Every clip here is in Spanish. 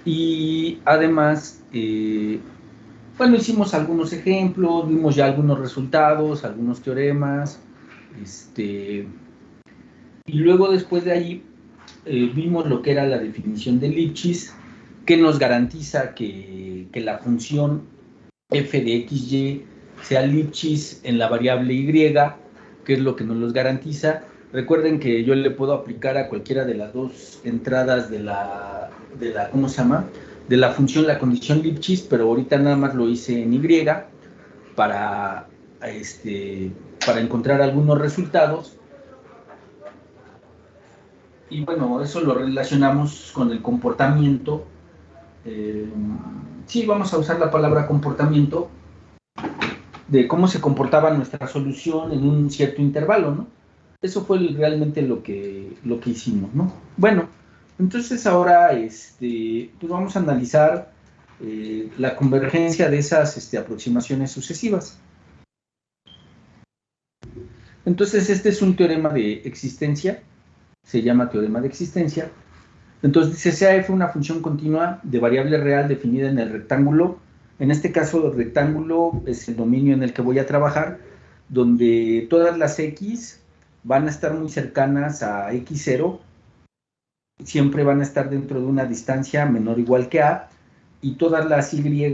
Y además, bueno, hicimos algunos ejemplos, vimos ya algunos resultados, algunos teoremas, y luego después de ahí vimos lo que era la definición de Lipschitz, que nos garantiza que la función f de xy sea Lipschitz en la variable y, que es lo que nos los garantiza. Recuerden que yo le puedo aplicar a cualquiera de las dos entradas de la ¿cómo se llama? De la función la condición Lipschitz, pero ahorita nada más lo hice en y para, para encontrar algunos resultados. Y bueno, eso lo relacionamos con el comportamiento. Eh, sí, vamos a usar la palabra comportamiento de cómo se comportaba nuestra solución en un cierto intervalo, ¿no? Eso fue realmente lo que hicimos, ¿no? Bueno, entonces ahora pues vamos a analizar la convergencia de esas aproximaciones sucesivas. Entonces este es un teorema de existencia, se llama teorema de existencia. Entonces dice, sea f una función continua de variable real definida en el rectángulo. En este caso, el rectángulo es el dominio en el que voy a trabajar, donde todas las x van a estar muy cercanas a x0, siempre van a estar dentro de una distancia menor o igual que a, y todas las y,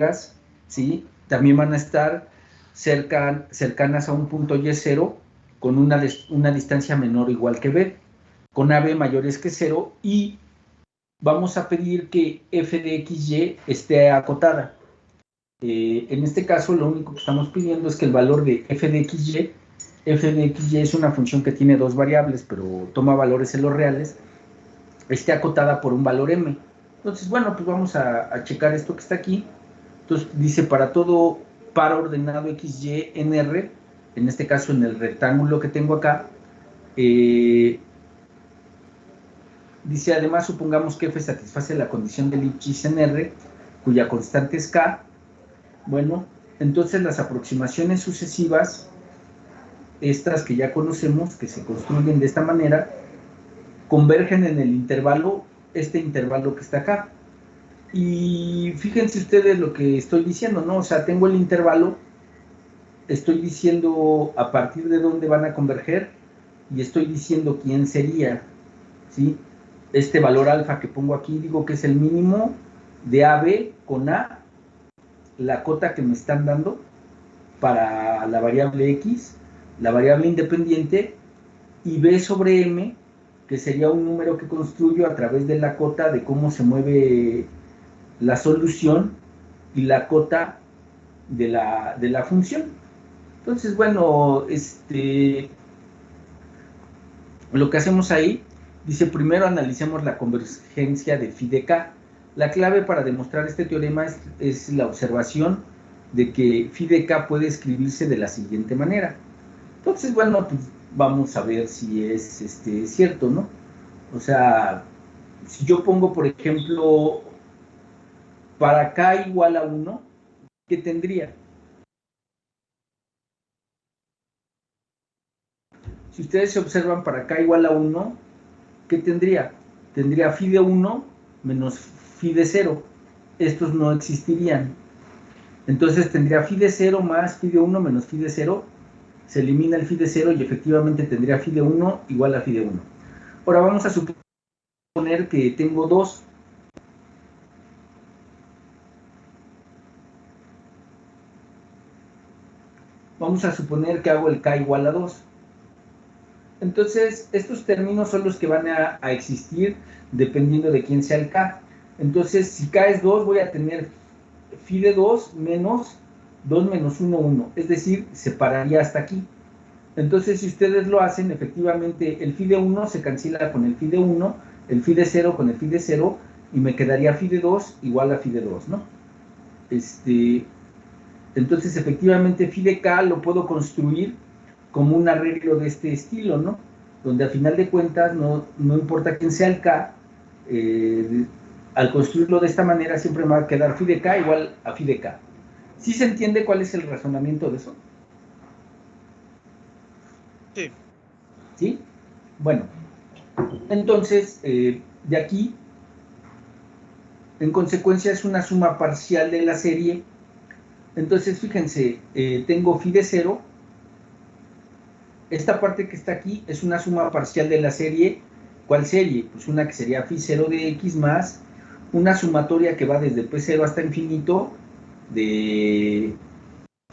¿sí? También van a estar cercanas a un punto y0 con una distancia menor o igual que b, con ab mayores que 0, y vamos a pedir que f de xy esté acotada. En este caso, lo único que estamos pidiendo es que el valor de f de xy es una función que tiene dos variables, pero toma valores en los reales, esté acotada por un valor m. Entonces, bueno, pues vamos a checar esto que está aquí. Entonces, dice, para todo par ordenado xy en R, en este caso en el rectángulo que tengo acá, dice, además, supongamos que f satisface la condición de Lipschitz en R, cuya constante es k. Bueno, entonces las aproximaciones sucesivas, estas que ya conocemos, que se construyen de esta manera, convergen en el intervalo, este intervalo que está acá. Y fíjense ustedes lo que estoy diciendo, ¿no? O sea, tengo el intervalo, estoy diciendo a partir de dónde van a converger y estoy diciendo quién sería, ¿sí? Este valor alfa que pongo aquí, digo que es el mínimo de AB con A, la cota que me están dando para la variable X, la variable independiente, y B sobre M, que sería un número que construyo a través de la cota de cómo se mueve la solución y la cota de la función. Entonces, bueno, lo que hacemos ahí, dice, primero analicemos la convergencia de phi de k. La clave para demostrar este teorema es la observación de que phi de k puede escribirse de la siguiente manera. Entonces, bueno, pues vamos a ver si es cierto, ¿no? O sea, si yo pongo, por ejemplo, para k igual a 1, ¿qué tendría? Si ustedes se observan para k igual a 1, ¿qué tendría? Tendría phi de 1 menos phi de 0. Estos no existirían. Entonces tendría phi de 0 más phi de 1 menos phi de 0. Se elimina el phi de 0 y efectivamente tendría phi de 1 igual a phi de 1. Ahora vamos a suponer que tengo 2. Vamos a suponer que hago el k igual a 2. Entonces, estos términos son los que van a existir dependiendo de quién sea el k. Entonces, si k es 2, voy a tener phi de 2 menos 2 menos 1, 1. Es decir, se pararía hasta aquí. Entonces, si ustedes lo hacen, efectivamente, el phi de 1 se cancela con el phi de 1, el phi de 0 con el phi de 0, y me quedaría phi de 2 igual a phi de 2, ¿no? Entonces, efectivamente, phi de k lo puedo construir como un arreglo de este estilo, ¿no? Donde al final de cuentas no importa quién sea el k, al construirlo de esta manera siempre me va a quedar phi de k igual a phi de k. ¿Sí se entiende cuál es el razonamiento de eso? Sí. ¿Sí? Bueno, entonces, de aquí En consecuencia es una suma parcial de la serie. Entonces, fíjense, tengo phi de 0. Esta parte que está aquí es una suma parcial de la serie. ¿Cuál serie? Pues una que sería phi 0 de x más una sumatoria que va desde p0 hasta infinito de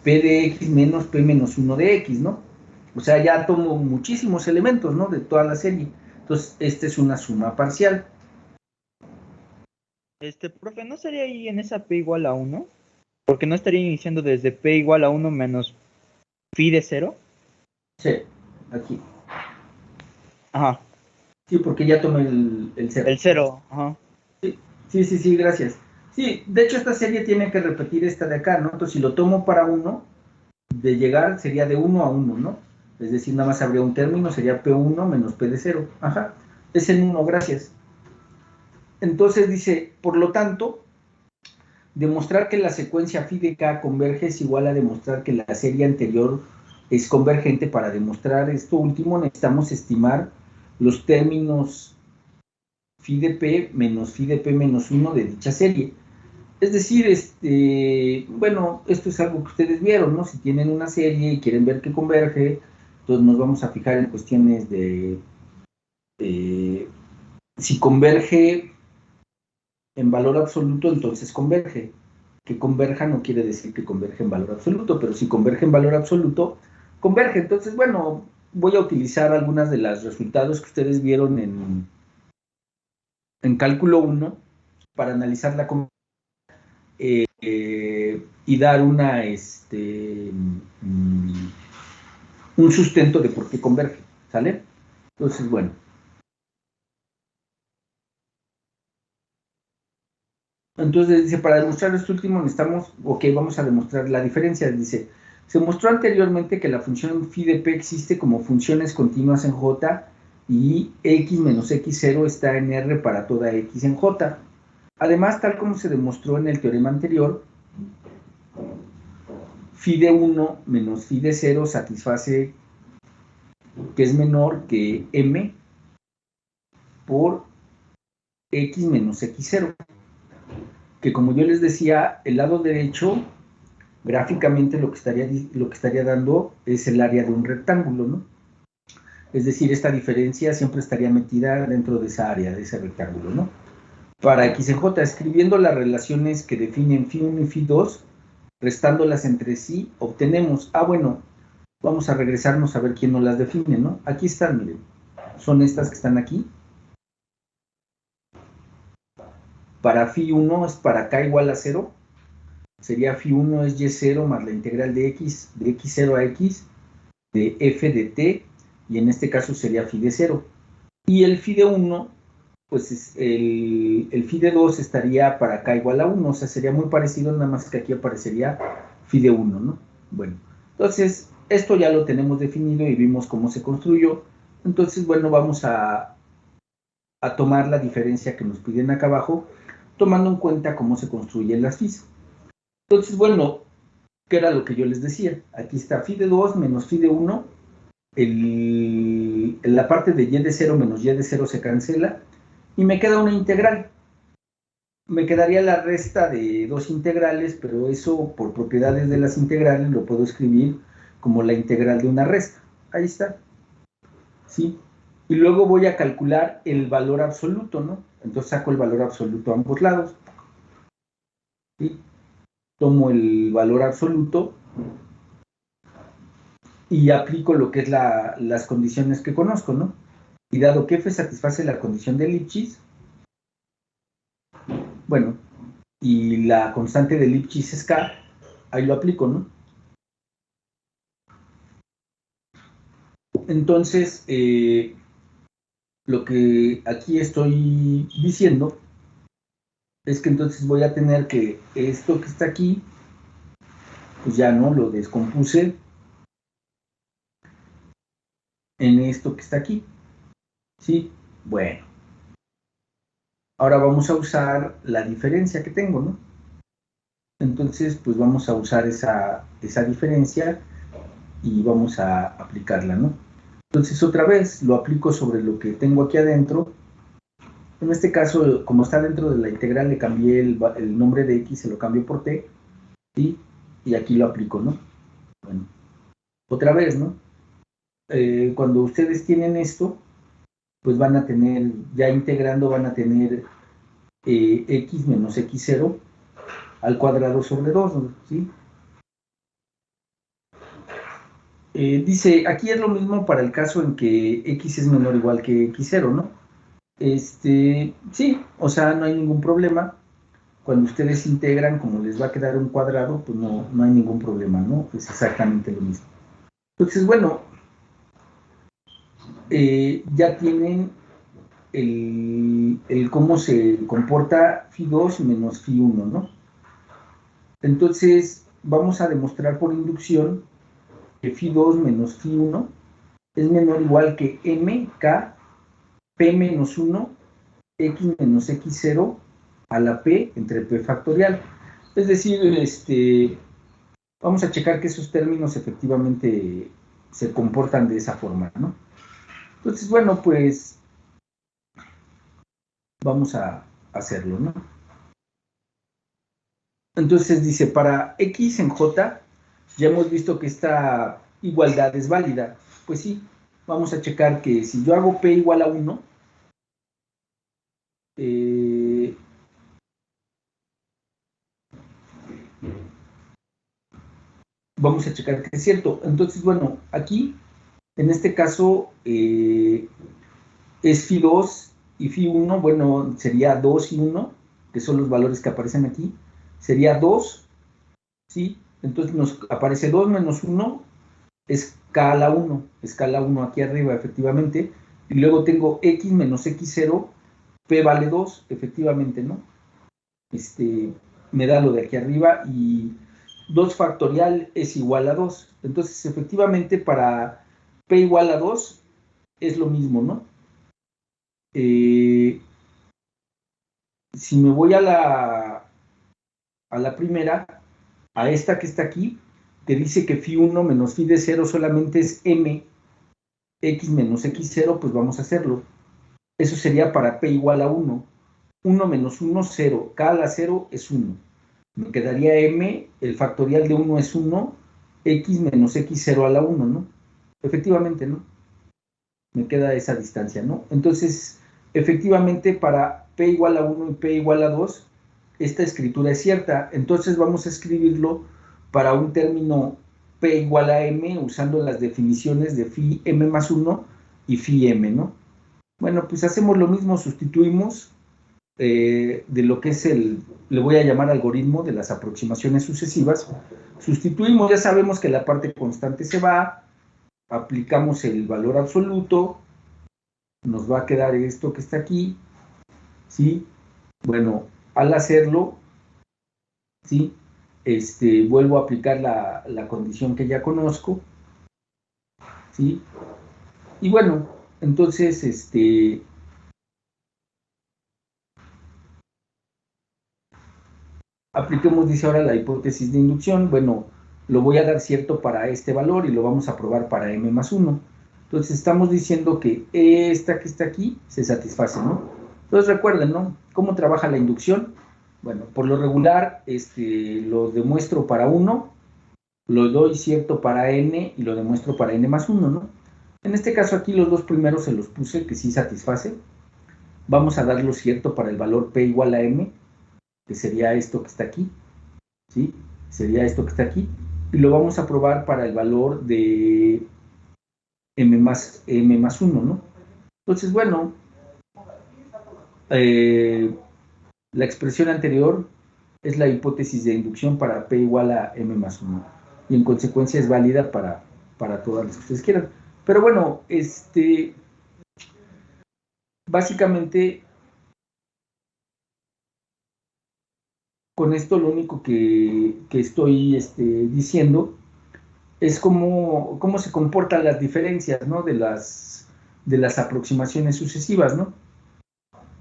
p de x menos p menos 1 de x, ¿no? O sea, ya tomo muchísimos elementos, ¿no? De toda la serie. Entonces, esta es una suma parcial. Profe, ¿no sería ahí en esa p igual a 1? Porque no estaría iniciando desde p igual a 1 menos phi de 0. Sí, aquí. Ajá. Sí, porque ya tomé el 0. El 0, ajá. Sí, gracias. Sí, de hecho esta serie tiene que repetir esta de acá, ¿no? Entonces si lo tomo para 1, de llegar sería de 1 a 1, ¿no? Es decir, nada más habría un término, sería P1 menos P de 0. Ajá, es en 1, gracias. Entonces dice, por lo tanto, demostrar que la secuencia phi de k converge es igual a demostrar que la serie anterior es convergente. Para demostrar esto último necesitamos estimar los términos phi de p menos phi de p menos 1 de dicha serie. Es decir, bueno, esto es algo que ustedes vieron, ¿no? Si tienen una serie y quieren ver que converge, entonces nos vamos a fijar en cuestiones de si converge en valor absoluto, entonces converge. Que converja no quiere decir que converge en valor absoluto, pero si converge en valor absoluto, converge. Entonces, bueno, voy a utilizar algunas de los resultados que ustedes vieron en cálculo 1 para analizar la convergencia. Y dar un sustento de por qué converge, ¿sale? Entonces, bueno. Entonces dice, para demostrar esto último necesitamos, vamos a demostrar la diferencia. Dice, se mostró anteriormente que la función phi de p existe como funciones continuas en J y x menos x0 está en R para toda x en J. Además, tal como se demostró en el teorema anterior, phi de 1 menos phi de 0 satisface que es menor que m por x menos x0, que como yo les decía, el lado derecho, gráficamente lo que estaría dando es el área de un rectángulo, ¿no? Es decir, esta diferencia siempre estaría metida dentro de esa área, de ese rectángulo, ¿no? Para x en j, escribiendo las relaciones que definen phi1 y phi2, restándolas entre sí, obtenemos, bueno, vamos a regresarnos a ver quién nos las define, ¿no? Aquí están, miren, son estas que están aquí. Para phi1 es para k igual a 0, sería phi1 es y0 más la integral de x0 a x, de f de t, y en este caso sería phi de 0. Y el phi de 1, pues el phi de 2 estaría para k igual a 1, o sea, sería muy parecido, nada más que aquí aparecería phi de 1, ¿no? Bueno, entonces, esto ya lo tenemos definido y vimos cómo se construyó. Entonces, bueno, vamos a tomar la diferencia que nos piden acá abajo, tomando en cuenta cómo se construyen las phis. Entonces, bueno, ¿qué era lo que yo les decía? Aquí está phi de 2 menos phi de 1. La parte de y de 0 menos y de 0 se cancela y me queda una integral. Me quedaría la resta de dos integrales, pero eso por propiedades de las integrales lo puedo escribir como la integral de una resta. Ahí está. ¿Sí? Y luego voy a calcular el valor absoluto, ¿no? Entonces saco el valor absoluto a ambos lados. ¿Sí? Tomo el valor absoluto y aplico lo que es las condiciones que conozco, ¿no? Y dado que f satisface la condición de Lipschitz, bueno, y la constante de Lipschitz es k, ahí lo aplico, ¿no? Entonces, lo que aquí estoy diciendo es que entonces voy a tener que esto que está aquí, pues ya no lo descompuse en esto que está aquí. ¿Sí? Bueno. Ahora vamos a usar la diferencia que tengo, ¿no? Entonces, pues vamos a usar esa diferencia y vamos a aplicarla, ¿no? Entonces, otra vez lo aplico sobre lo que tengo aquí adentro En este caso, como está dentro de la integral, le cambié el nombre de x, se lo cambió por t, ¿sí? Y aquí lo aplico, ¿no? Bueno, otra vez, ¿no? Cuando ustedes tienen esto, pues van a tener, ya integrando, van a tener x menos x0 al cuadrado sobre 2, ¿sí? Dice, aquí es lo mismo para el caso en que x es menor o igual que x0, ¿no? Sí, o sea, no hay ningún problema. Cuando ustedes integran, como les va a quedar un cuadrado, pues no hay ningún problema, ¿no? Es exactamente lo mismo. Entonces, bueno, ya tienen el cómo se comporta phi2 menos phi1, ¿no? Entonces, vamos a demostrar por inducción que phi2 menos phi1 es menor o igual que mk p menos 1 x menos x0 a la p entre p factorial. Es decir, vamos a checar que esos términos efectivamente se comportan de esa forma, ¿no? Entonces, bueno, pues vamos a hacerlo, ¿no? Entonces dice, para x en j, ya hemos visto que esta igualdad es válida. Pues sí, vamos a checar que si yo hago p igual a 1, vamos a checar que es cierto. Entonces, bueno, aquí, en este caso, es phi2 y phi1, bueno, sería 2 y 1, que son los valores que aparecen aquí. Sería 2, ¿sí? Entonces nos aparece 2 menos 1, escala 1, escala 1 aquí arriba, efectivamente. Y luego tengo x menos x0, p vale 2, efectivamente, ¿no? Me da lo de aquí arriba y 2 factorial es igual a 2. Entonces, efectivamente, para p igual a 2 es lo mismo, ¿no? Si me voy a la primera, a esta que está aquí, que dice que phi1 menos phi de 0 solamente es m, x menos x0, pues vamos a hacerlo. Eso sería para p igual a 1. 1 menos 1, 0. K a la 0 es 1. Me quedaría m, el factorial de 1 es 1, x menos x0 a la 1, ¿no? Efectivamente, ¿no? Me queda esa distancia, ¿no? Entonces, efectivamente, para p igual a 1 y p igual a 2, esta escritura es cierta. Entonces vamos a escribirlo para un término p igual a m usando las definiciones de phi m más 1 y phi m, ¿no? Bueno, pues hacemos lo mismo, sustituimos de lo que es le voy a llamar algoritmo de las aproximaciones sucesivas. Sustituimos, ya sabemos que la parte constante se va, aplicamos el valor absoluto, nos va a quedar esto que está aquí, ¿sí? Bueno, al hacerlo, ¿sí? Vuelvo a aplicar la condición que ya conozco, ¿sí? Y bueno, entonces, apliquemos, dice ahora, la hipótesis de inducción. Bueno, lo voy a dar cierto para este valor y lo vamos a probar para m más 1. Entonces estamos diciendo que esta que está aquí se satisface, ¿no? Entonces recuerden, ¿no? ¿Cómo trabaja la inducción? Bueno, por lo regular, lo demuestro para 1, lo doy cierto para n y lo demuestro para n más 1, ¿no? En este caso aquí los dos primeros se los puse que sí satisface. Vamos a darlo cierto para el valor p igual a m, que sería esto que está aquí, ¿sí? Sería esto que está aquí. Y lo vamos a probar para el valor de m más 1, ¿no? Entonces, bueno, la expresión anterior es la hipótesis de inducción para p igual a m más 1. Y en consecuencia es válida para todas las que ustedes quieran. Pero bueno, básicamente con esto lo único que estoy diciendo es cómo se comportan las diferencias, ¿no? de las aproximaciones sucesivas, ¿no?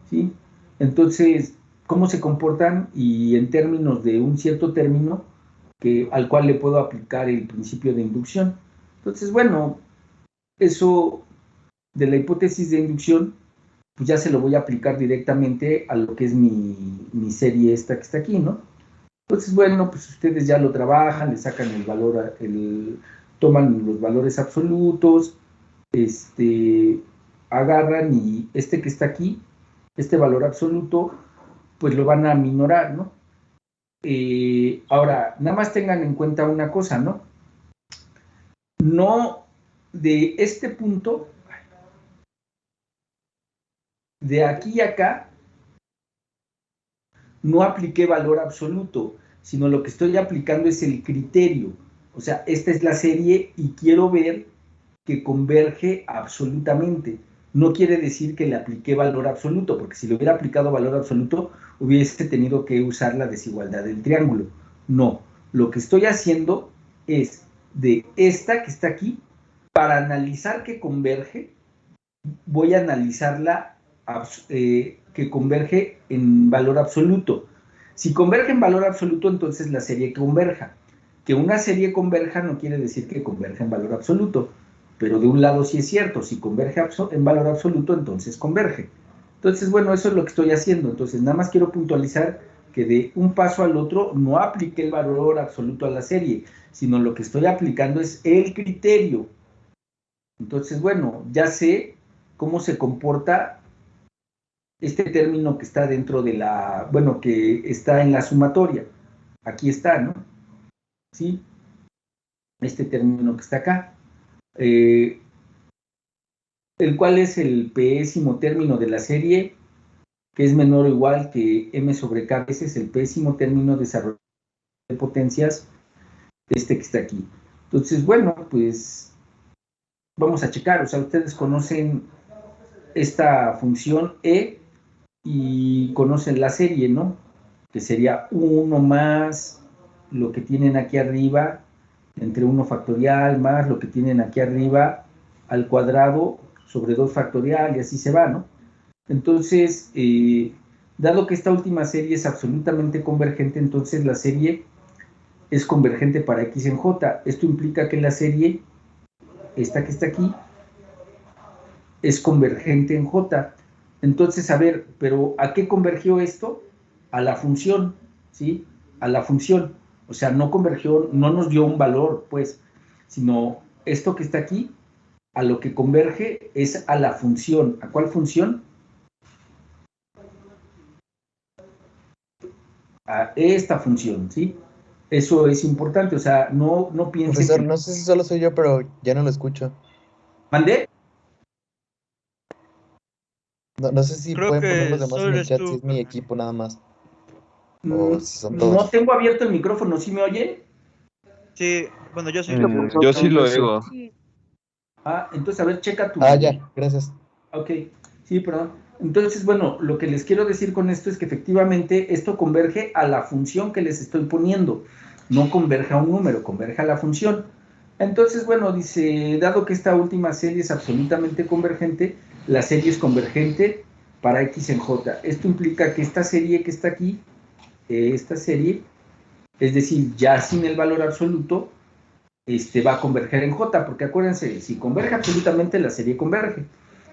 ¿Sí? Entonces, cómo se comportan y en términos de un cierto término al cual le puedo aplicar el principio de inducción. Entonces, bueno, eso de la hipótesis de inducción pues ya se lo voy a aplicar directamente a lo que es mi serie esta que está aquí, ¿no? Entonces, bueno, pues ustedes ya lo trabajan, le sacan el valor, toman los valores absolutos, agarran y este que está aquí, este valor absoluto, pues lo van a minorar, ¿no? Ahora, nada más tengan en cuenta una cosa, ¿no? No de este punto, de aquí a acá, no apliqué valor absoluto, sino lo que estoy aplicando es el criterio. O sea, esta es la serie y quiero ver que converge absolutamente. No quiere decir que le apliqué valor absoluto, porque si le hubiera aplicado valor absoluto, hubiese tenido que usar la desigualdad del triángulo. No, lo que estoy haciendo es de esta que está aquí, para analizar que converge, voy a analizarla que converge en valor absoluto. Si converge en valor absoluto, entonces la serie converja. Que una serie converja no quiere decir que converja en valor absoluto, pero de un lado sí es cierto, si converge en valor absoluto, entonces converge. Entonces, bueno, eso es lo que estoy haciendo. Entonces, nada más quiero puntualizar que de un paso al otro no apliqué el valor absoluto a la serie, sino lo que estoy aplicando es el criterio. Entonces, bueno, ya sé cómo se comporta este término que está dentro de la, bueno, que está en la sumatoria. Aquí está, ¿no? ¿Sí? Este término que está acá. El cual es el pésimo término de la serie, que es menor o igual que m sobre k veces el pésimo término de desarrollo de potencias, este que está aquí. Entonces, bueno, pues vamos a checar. O sea, ustedes conocen esta función e y conocen la serie, ¿no? Que sería 1 más lo que tienen aquí arriba, entre 1 factorial, más lo que tienen aquí arriba, al cuadrado sobre 2 factorial, y así se va, ¿no? Entonces, dado que esta última serie es absolutamente convergente, entonces la serie es convergente para x en j. Esto implica que la serie, esta que está aquí, es convergente en j. Entonces, a ver, pero ¿a qué convergió esto? A la función, ¿sí? A la función. O sea, no convergió, no nos dio un valor, pues, sino esto que está aquí, a lo que converge es a la función. ¿A cuál función? A esta función, ¿sí? Eso es importante, o sea, no piensen Profesor, que... no sé si solo soy yo, pero ya no lo escucho. ¿Mandé? No sé si Creo pueden poner los que demás solo en el eres chat, si tú, es mi carnal. equipo nada más, o si son No todos. tengo abierto el micrófono, ¿sí me oyen? Sí, bueno, yo sí lo escucho. Yo sí lo oigo. Ah, entonces, a ver, checa tu... Ah, ya, gracias. Ok, sí, perdón. Entonces, bueno, lo que les quiero decir con esto es que efectivamente esto converge a la función que les estoy poniendo. No converge a un número, converge a la función. Entonces, bueno, dice, dado que esta última serie es absolutamente convergente, la serie es convergente para x en j. Esto implica que esta serie que está aquí, esta serie, es decir, ya sin el valor absoluto, va a converger en j, porque acuérdense, si converge absolutamente, la serie converge,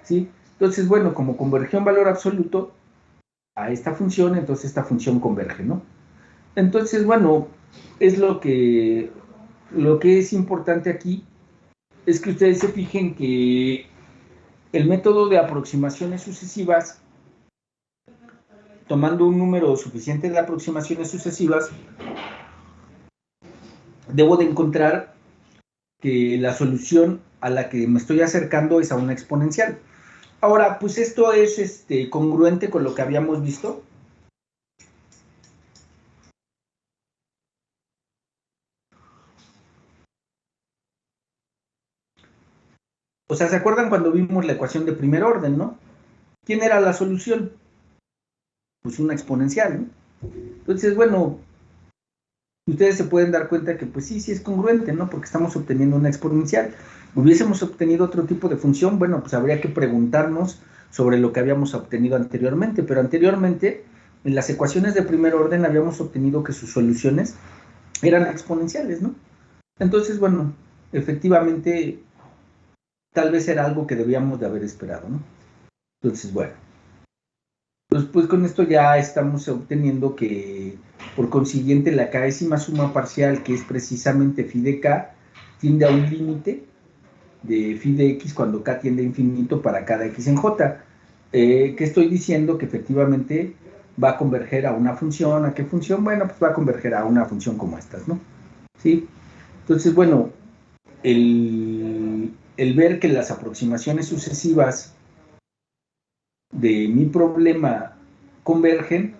¿sí? Entonces, bueno, como convergió en valor absoluto a esta función, entonces esta función converge, ¿no? Entonces, bueno, es lo que es importante aquí es que ustedes se fijen que el método de aproximaciones sucesivas, tomando un número suficiente de aproximaciones sucesivas, debo de encontrar que la solución a la que me estoy acercando es a una exponencial. Ahora, pues esto es congruente con lo que habíamos visto. O sea, ¿se acuerdan cuando vimos la ecuación de primer orden, no? ¿Quién era la solución? Pues una exponencial, ¿no? Entonces, bueno, ustedes se pueden dar cuenta que pues sí es congruente, ¿no? Porque estamos obteniendo una exponencial. Hubiésemos obtenido otro tipo de función, bueno, pues habría que preguntarnos sobre lo que habíamos obtenido anteriormente, pero anteriormente en las ecuaciones de primer orden habíamos obtenido que sus soluciones eran exponenciales, ¿no? Entonces, bueno, efectivamente, tal vez era algo que debíamos de haber esperado, ¿no? Entonces, bueno. Entonces, pues con esto ya estamos obteniendo que, por consiguiente, la késima suma parcial, que es precisamente phi de k, tiende a un límite de phi de x cuando k tiende a infinito para cada x en j. ¿Qué estoy diciendo? Que efectivamente va a converger a una función. ¿A qué función? Bueno, pues va a converger a una función como estas, ¿no? ¿Sí? Entonces, bueno, el ver que las aproximaciones sucesivas de mi problema convergen,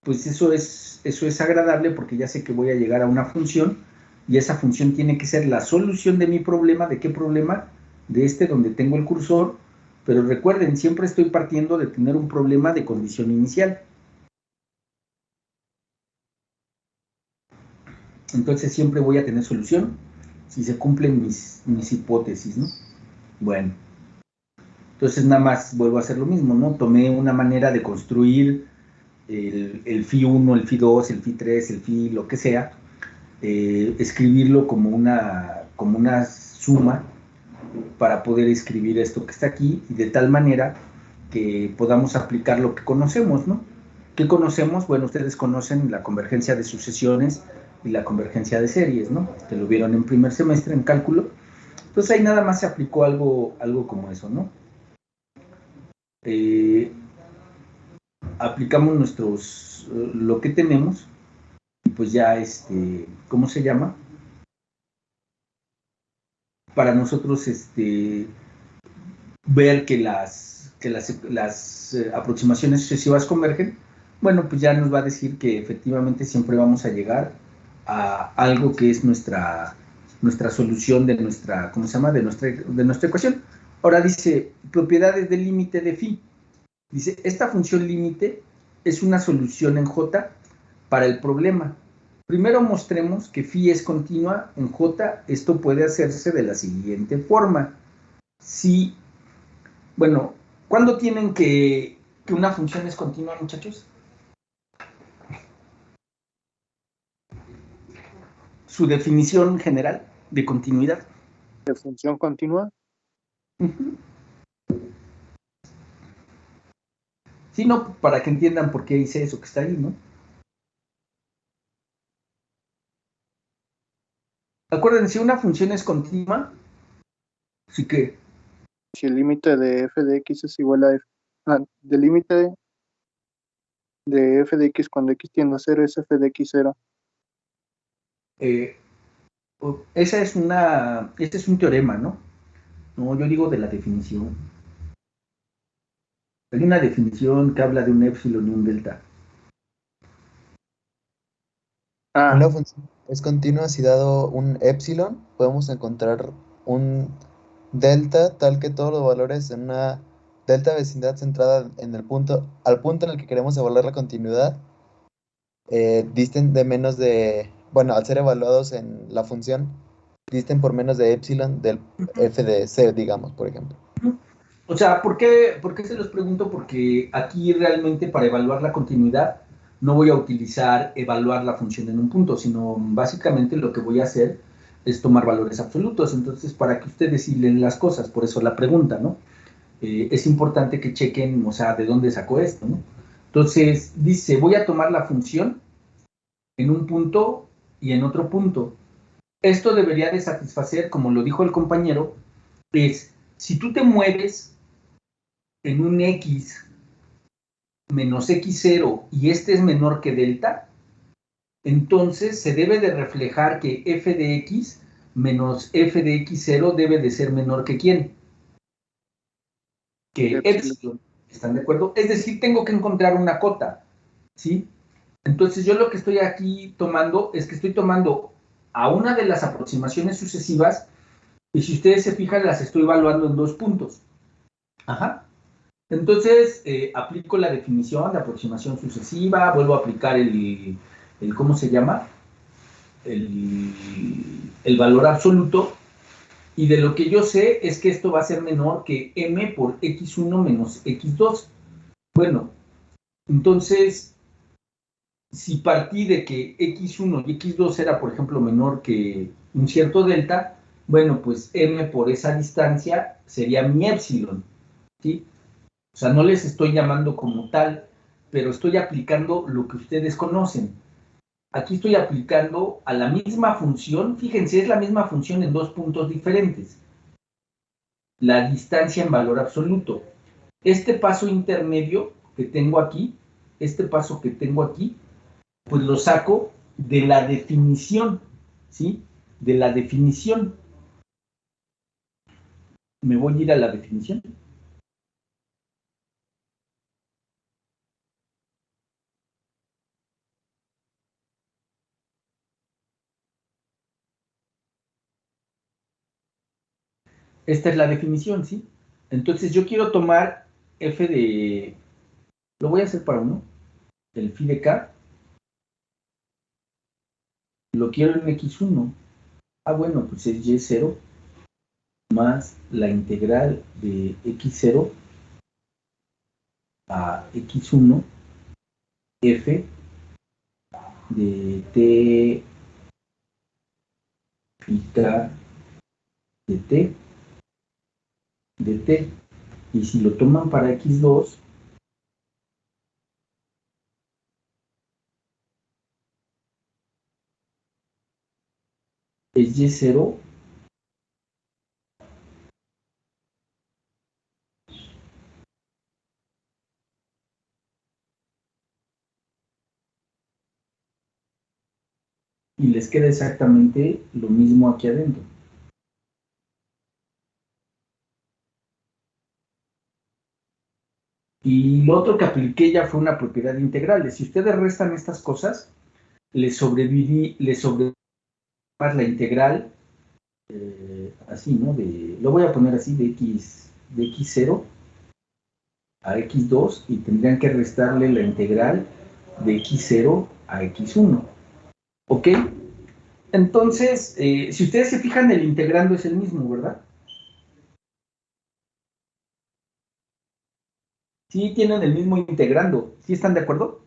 pues eso es agradable porque ya sé que voy a llegar a una función y esa función tiene que ser la solución de mi problema. ¿De qué problema? De este donde tengo el cursor, pero recuerden, siempre estoy partiendo de tener un problema de condición inicial. Entonces siempre voy a tener solución si se cumplen mis hipótesis, ¿no? Bueno, entonces nada más vuelvo a hacer lo mismo, ¿no? Tomé una manera de construir el phi 1, el phi 2, el phi 3, el phi lo que sea, escribirlo como una suma para poder escribir esto que está aquí, y de tal manera que podamos aplicar lo que conocemos, ¿no? ¿Qué conocemos? Bueno, ustedes conocen la convergencia de sucesiones y la convergencia de series, ¿no? Que lo vieron en primer semestre en cálculo. Entonces ahí nada más se aplicó algo como eso, ¿no? Aplicamos lo que tenemos, y pues ya, ¿cómo se llama? Para nosotros, ver que las aproximaciones sucesivas convergen, bueno, pues ya nos va a decir que efectivamente siempre vamos a llegar a algo que es nuestra solución de nuestra, ¿cómo se llama? De nuestra ecuación. Ahora dice, propiedades del límite de phi. Dice, esta función límite es una solución en J para el problema. Primero mostremos que phi es continua en J. Esto puede hacerse de la siguiente forma. Si, bueno, ¿cuándo tienen que una función es continua, muchachos? Su definición general de continuidad. ¿De función continua? Sí, no, para que entiendan por qué hice eso que está ahí, ¿no? Acuérdense, si una función es continua, sí que... Si el límite de f de x es igual a f, del límite de f de x cuando x tiende a 0 es f de x 0. Este es un teorema, ¿no? No, yo digo de la definición. Hay una definición que habla de un épsilon y un delta. Una función es continua si dado un épsilon, podemos encontrar un delta tal que todos los valores en una delta vecindad centrada en el punto, al punto en el que queremos evaluar la continuidad, disten de menos de, bueno, al ser evaluados en la función, disten por menos de épsilon del f de c, digamos, por ejemplo. O sea, ¿por qué se los pregunto? Porque aquí realmente para evaluar la continuidad no voy a utilizar evaluar la función en un punto, sino básicamente lo que voy a hacer es tomar valores absolutos. Entonces, para que ustedes sí leen las cosas, por eso la pregunta, ¿no? Es importante que chequen, o sea, de dónde sacó esto, ¿no? Entonces, dice, voy a tomar la función en un punto y en otro punto. Esto debería de satisfacer, como lo dijo el compañero, es, si tú te mueves en un x menos x0 y este es menor que delta, entonces se debe de reflejar que f de x menos f de x0 debe de ser menor que ¿quién? Que epsilon. ¿Están de acuerdo? Es decir, tengo que encontrar una cota, ¿sí? Entonces yo lo que estoy aquí tomando es que estoy tomando a una de las aproximaciones sucesivas y si ustedes se fijan las estoy evaluando en 2 puntos. Ajá. Entonces, aplico la definición de aproximación sucesiva, vuelvo a aplicar ¿cómo se llama? El valor absoluto, y de lo que yo sé es que esto va a ser menor que m por x1 menos x2. Bueno, entonces, si partí de que x1 y x2 era, por ejemplo, menor que un cierto delta, bueno, pues m por esa distancia sería mi épsilon, ¿sí? O sea, no les estoy llamando como tal, pero estoy aplicando lo que ustedes conocen. Aquí estoy aplicando a la misma función, fíjense, es la misma función en dos puntos diferentes. La distancia en valor absoluto. Este paso intermedio que tengo aquí, pues lo saco de la definición, ¿sí? De la definición. Me voy a ir a la definición. Esta es la definición, ¿sí? Entonces yo quiero tomar f de... Lo voy a hacer para uno. El phi de k. Lo quiero en x1. Ah, bueno, pues es y0 más la integral de x0 a x1 f de t phi k de t. Y si lo toman para x2, es y0 y les queda exactamente lo mismo aquí adentro. Y lo otro que apliqué ya fue una propiedad de integrales. Si ustedes restan estas cosas, les sobreviví la integral, así, ¿no? Lo voy a poner así, de x0 a x2, y tendrían que restarle la integral de x0 a x1. ¿Ok? Entonces, si ustedes se fijan, el integrando es el mismo, ¿verdad? Sí, tienen el mismo integrando. ¿Sí están de acuerdo?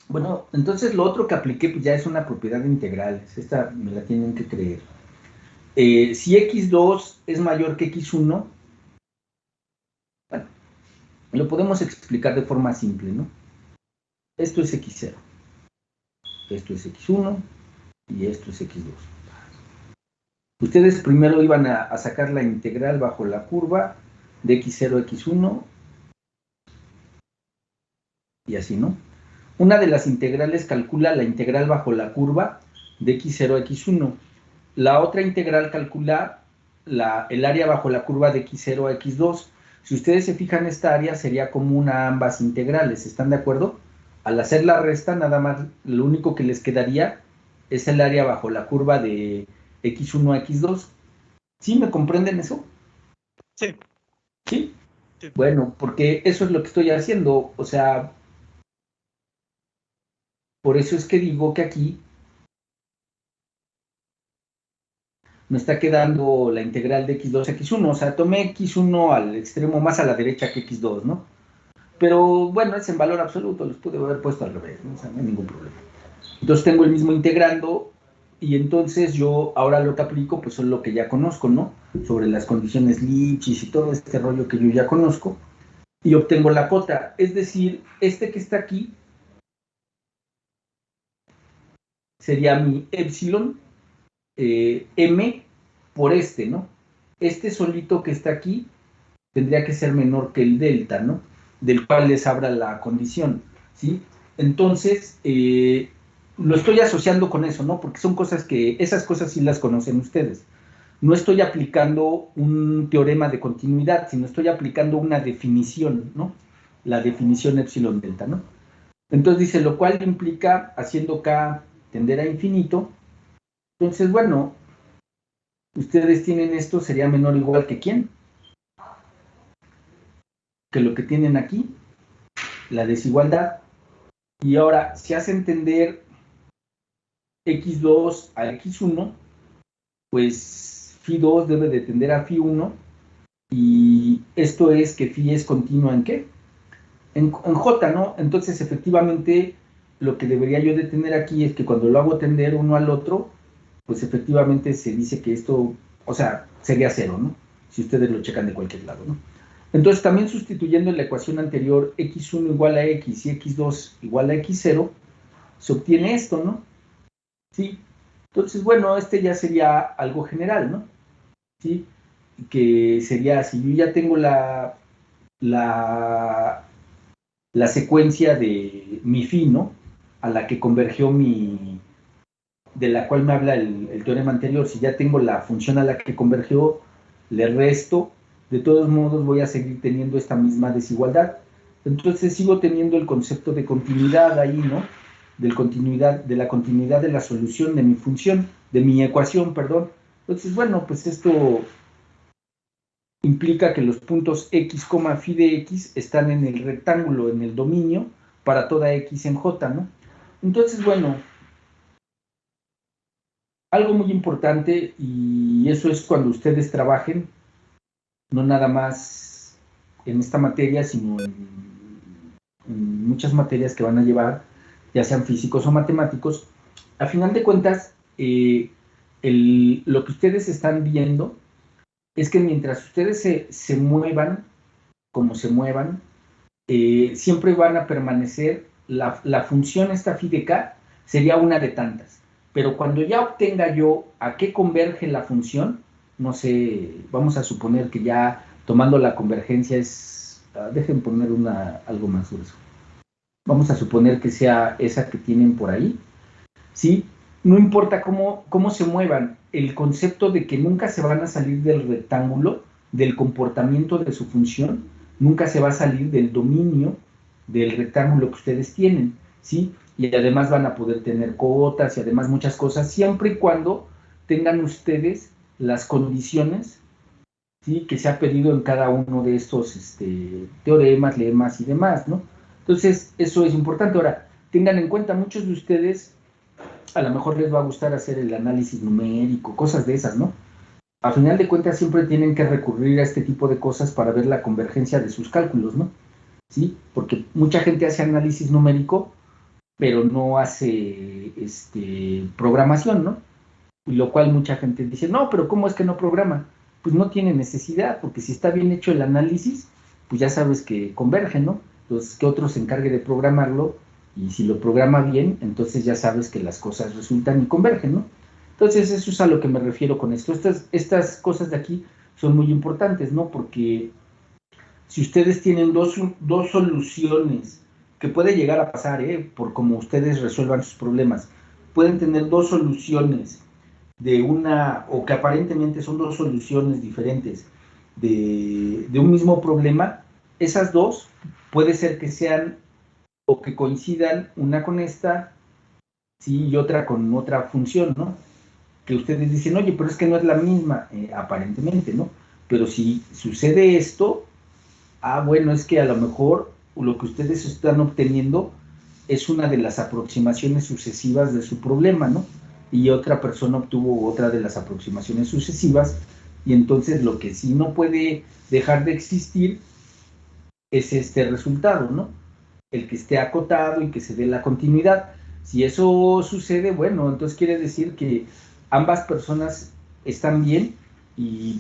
Bueno, entonces lo otro que apliqué pues ya es una propiedad de integrales. Esta me la tienen que creer. Si x2 es mayor que x1, bueno, lo podemos explicar de forma simple, ¿no? Esto es x0, esto es x1 y esto es x2. Ustedes primero iban a sacar la integral bajo la curva de x0 a x1 y así, ¿no? Una de las integrales calcula la integral bajo la curva de x0 a x1. La otra integral calcula el área bajo la curva de x0 a x2. Si ustedes se fijan, esta área sería común a ambas integrales. ¿Están de acuerdo? Al hacer la resta, nada más lo único que les quedaría es el área bajo la curva de x1 a x2. ¿Sí me comprenden eso? Sí. ¿Sí? Sí. Bueno, porque eso es lo que estoy haciendo. O sea, por eso es que digo que aquí me está quedando la integral de x2 a x1. O sea, tomé x1 al extremo más a la derecha que x2, ¿no? Pero bueno, es en valor absoluto, los pude haber puesto al revés, ¿no? O sea, no hay ningún problema. Entonces tengo el mismo integrando, y entonces yo ahora lo que aplico pues son lo que ya conozco, ¿no? Sobre las condiciones Lipschitz y todo este rollo que yo ya conozco, y obtengo la cota. Es decir, este que está aquí sería mi epsilon m por este, ¿no? Este solito que está aquí tendría que ser menor que el delta, ¿no? Del cual les abra la condición, ¿sí? Entonces, lo estoy asociando con eso, ¿no? Porque son cosas esas cosas sí las conocen ustedes. No estoy aplicando un teorema de continuidad, sino estoy aplicando una definición, ¿no? La definición epsilon delta, ¿no? Entonces dice, lo cual implica, haciendo k tender a infinito. Entonces, bueno, ustedes tienen esto, sería menor o igual que ¿quién? Que lo que tienen aquí, la desigualdad. Y ahora, si hace entender x2 a x1, pues phi2 debe de tender a phi1, y esto es que phi es continua ¿en qué? En j, ¿no? Entonces, efectivamente, lo que debería yo de tener aquí es que cuando lo hago tender uno al otro, pues efectivamente se dice que esto, o sea, sería cero, ¿no? Si ustedes lo checan de cualquier lado, ¿no? Entonces, también sustituyendo en la ecuación anterior x1 igual a x y x2 igual a x0, se obtiene esto, ¿no? ¿Sí? Entonces, bueno, este ya sería algo general, ¿no? ¿Sí? Que sería, si yo ya tengo la secuencia de mi phi, ¿no? A la que convergió de la cual me habla el teorema anterior, si ya tengo la función a la que convergió, le resto, de todos modos voy a seguir teniendo esta misma desigualdad. Entonces sigo teniendo el concepto de continuidad ahí, ¿no? De la continuidad de la solución de mi función, de mi ecuación, perdón. Entonces, bueno, pues esto implica que los puntos x, phi de x están en el rectángulo, en el dominio, para toda x en j, ¿no? Entonces, bueno, algo muy importante, y eso es cuando ustedes trabajen, no nada más en esta materia, sino en muchas materias que van a llevar, ya sean físicos o matemáticos. A final de cuentas, lo que ustedes están viendo es que mientras ustedes se muevan, como se muevan, siempre van a permanecer, la función esta phi de k sería una de tantas. Pero cuando ya obtenga yo a qué converge la función, no sé, vamos a suponer que ya tomando la convergencia es, dejen poner algo más grueso. Vamos a suponer que sea esa que tienen por ahí, ¿sí? No importa cómo se muevan, el concepto de que nunca se van a salir del rectángulo, del comportamiento de su función, nunca se va a salir del dominio del rectángulo que ustedes tienen, ¿sí? Y además van a poder tener cotas y además muchas cosas, siempre y cuando tengan ustedes las condiciones, ¿sí? Que se ha pedido en cada uno de estos teoremas, lemas y demás, ¿no? Entonces, eso es importante. Ahora, tengan en cuenta, muchos de ustedes a lo mejor les va a gustar hacer el análisis numérico, cosas de esas, ¿no? A final de cuentas siempre tienen que recurrir a este tipo de cosas para ver la convergencia de sus cálculos, ¿no? ¿Sí? Porque mucha gente hace análisis numérico, pero no hace programación, ¿no? Y lo cual mucha gente dice, no, pero ¿cómo es que no programa? Pues no tiene necesidad, porque si está bien hecho el análisis, pues ya sabes que converge, ¿no? Entonces, que otro se encargue de programarlo, y si lo programa bien, entonces ya sabes que las cosas resultan y convergen, ¿no? Entonces, eso es a lo que me refiero con esto. Estas cosas de aquí son muy importantes, ¿no? Porque si ustedes tienen dos soluciones, que puede llegar a pasar, por cómo ustedes resuelvan sus problemas, pueden tener dos soluciones o que aparentemente son dos soluciones diferentes de un mismo problema, esas dos puede ser que sean o que coincidan una con esta, sí, y otra con otra función, ¿no? Que ustedes dicen, oye, pero es que no es la misma, aparentemente, ¿no? Pero si sucede esto, bueno, es que a lo mejor lo que ustedes están obteniendo es una de las aproximaciones sucesivas de su problema, ¿no? Y otra persona obtuvo otra de las aproximaciones sucesivas, y entonces lo que sí no puede dejar de existir es este resultado, ¿no? El que esté acotado y que se dé la continuidad. Si eso sucede, bueno, entonces quiere decir que ambas personas están bien y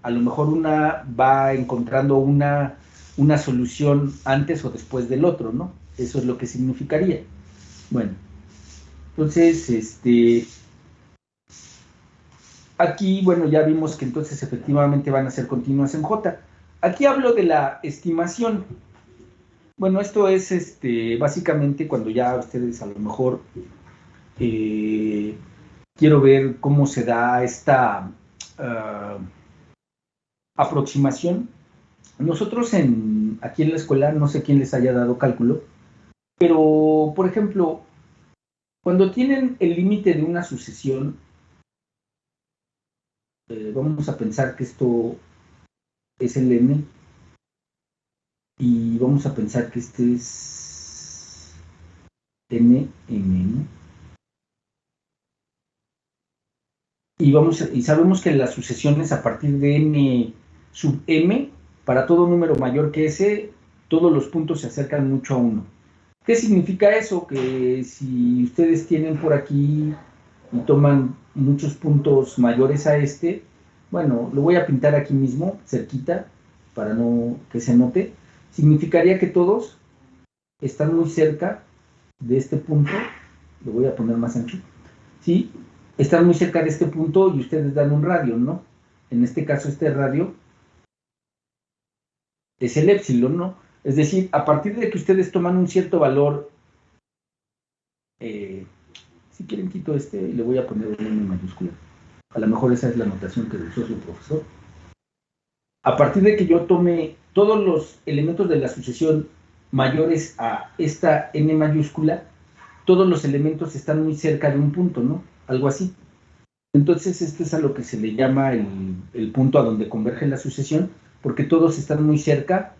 a lo mejor una va encontrando una solución antes o después del otro, ¿no? Eso es lo que significaría. Bueno, entonces, aquí, bueno, ya vimos que entonces efectivamente van a ser continuas en J. Aquí hablo de la estimación. Bueno, esto es básicamente cuando ya ustedes a lo mejor quiero ver cómo se da esta aproximación. Nosotros aquí en la escuela, no sé quién les haya dado cálculo, pero, por ejemplo, cuando tienen el límite de una sucesión, vamos a pensar que esto es el n, y vamos a pensar que este es n, ¿no? Y sabemos que las sucesiones a partir de n sub m, para todo número mayor que ese, todos los puntos se acercan mucho a 1. ¿Qué significa eso? Que si ustedes tienen por aquí y toman muchos puntos mayores a bueno, lo voy a pintar aquí mismo, cerquita, para no que se note, significaría que todos están muy cerca de este punto, lo voy a poner más ancho, ¿sí? Están muy cerca de este punto y ustedes dan un radio, ¿no? En este caso, este radio es el épsilon, ¿no? Es decir, a partir de que ustedes toman un cierto valor, si quieren quito este y le voy a poner un N mayúscula. A lo mejor esa es la notación que usó su profesor. A partir de que yo tome todos los elementos de la sucesión mayores a esta N mayúscula, todos los elementos están muy cerca de un punto, ¿no? Algo así. Entonces, este es a lo que se le llama el punto a donde converge la sucesión, porque todos están muy cerca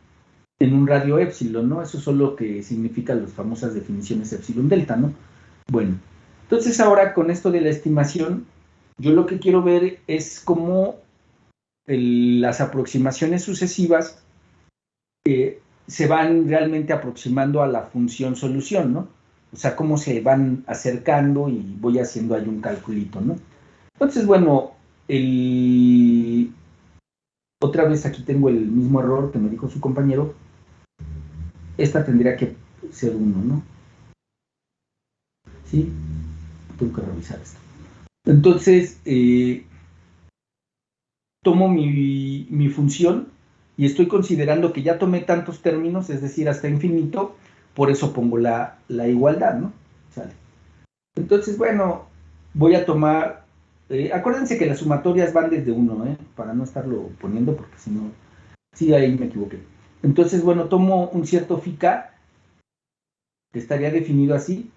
en un radio épsilon, ¿no? Eso es lo que significan las famosas definiciones épsilon delta, ¿no? Bueno, entonces ahora con esto de la estimación, yo lo que quiero ver es cómo las aproximaciones sucesivas se van realmente aproximando a la función solución, ¿no? O sea, cómo se van acercando y voy haciendo ahí un calculito, ¿no? Entonces, bueno, otra vez aquí tengo el mismo error que me dijo su compañero. Esta tendría que ser 1, ¿no? ¿Sí? Tengo que revisar esto. Entonces, tomo mi función y estoy considerando que ya tomé tantos términos, es decir, hasta infinito, por eso pongo la igualdad, ¿no? ¿Sale? Entonces, bueno, voy a tomar, acuérdense que las sumatorias van desde 1, para no estarlo poniendo, porque si no, sí, ahí me equivoqué. Entonces, bueno, tomo un cierto phi k, que estaría definido así.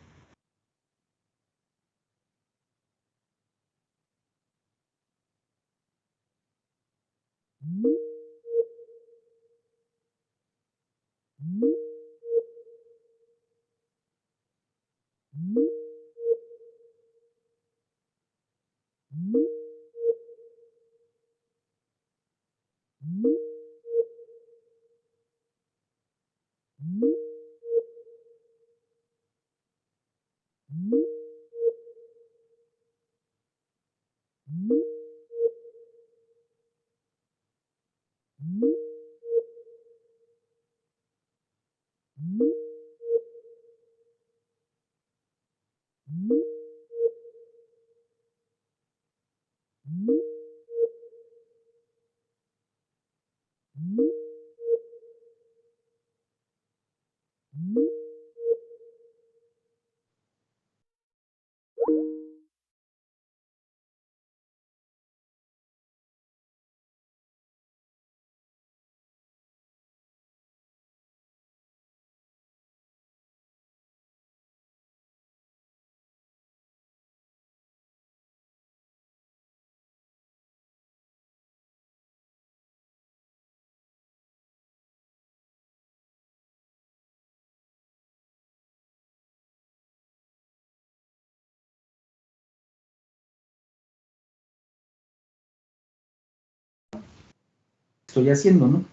Estoy haciendo, ¿no?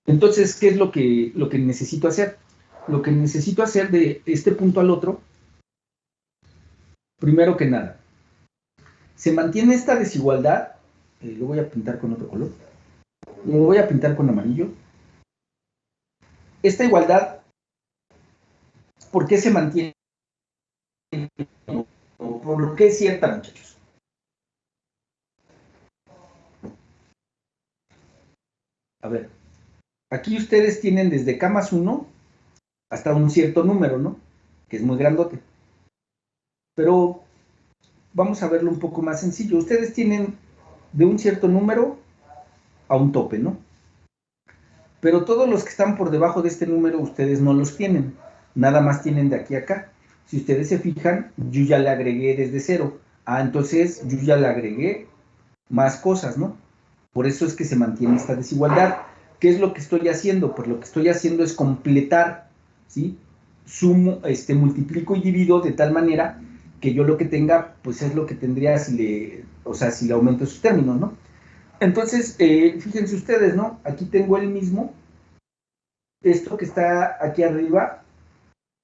Entonces, ¿qué es lo que necesito hacer? Lo que necesito hacer de este punto al otro, primero que nada, se mantiene esta desigualdad, lo voy a pintar con otro color, lo voy a pintar con amarillo. Esta igualdad, ¿por qué se mantiene? ¿Por qué es cierta, muchachos? A ver, aquí ustedes tienen desde K más 1 hasta un cierto número, ¿no? Que es muy grandote. Pero vamos a verlo un poco más sencillo. Ustedes tienen de un cierto número a un tope, ¿no? Pero todos los que están por debajo de este número, ustedes no los tienen. Nada más tienen de aquí a acá. Si ustedes se fijan, yo ya le agregué desde 0. Ah, entonces yo ya le agregué más cosas, ¿no? Por eso es que se mantiene esta desigualdad. ¿Qué es lo que estoy haciendo? Pues lo que estoy haciendo es completar, ¿sí? Sumo, multiplico y divido de tal manera que yo lo que tenga, pues es lo que tendría si le aumento sus términos, ¿no? Entonces, fíjense ustedes, ¿no? Aquí tengo el mismo, esto que está aquí arriba,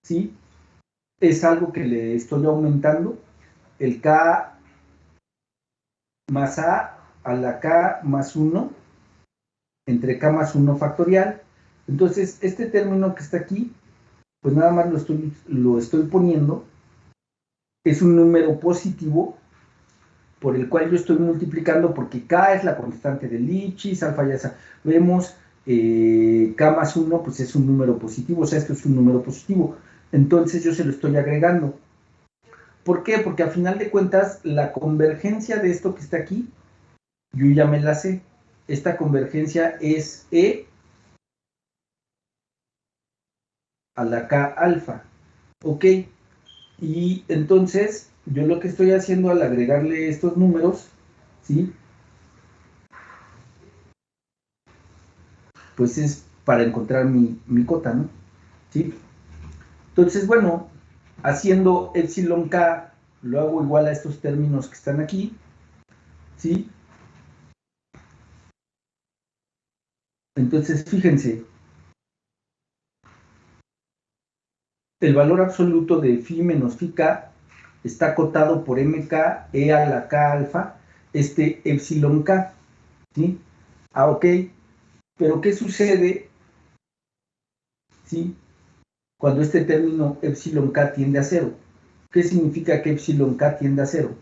¿sí? Es algo que le estoy aumentando, el K más A la K más 1 entre k más 1 factorial. Entonces, este término que está aquí, pues nada más lo estoy poniendo, es un número positivo por el cual yo estoy multiplicando, porque k es la constante de Lipschitz, alfa ya sabemos, k más 1 pues es un número positivo, o sea, esto es un número positivo. Entonces yo se lo estoy agregando. ¿Por qué? Porque al final de cuentas, la convergencia de esto que está aquí, yo ya me la sé. Esta convergencia es E a la K alfa. ¿Ok? Y entonces, yo lo que estoy haciendo al agregarle estos números, ¿sí? Pues es para encontrar mi cota, ¿no? ¿Sí? Entonces, bueno, haciendo epsilon K, lo hago igual a estos términos que están aquí, ¿sí? Entonces, fíjense, el valor absoluto de phi menos phi k está acotado por mk e a la k alfa, este epsilon k, ¿sí? Ok, pero ¿qué sucede, ¿sí? Cuando este término epsilon k tiende a cero? ¿Qué significa que epsilon k tiende a cero?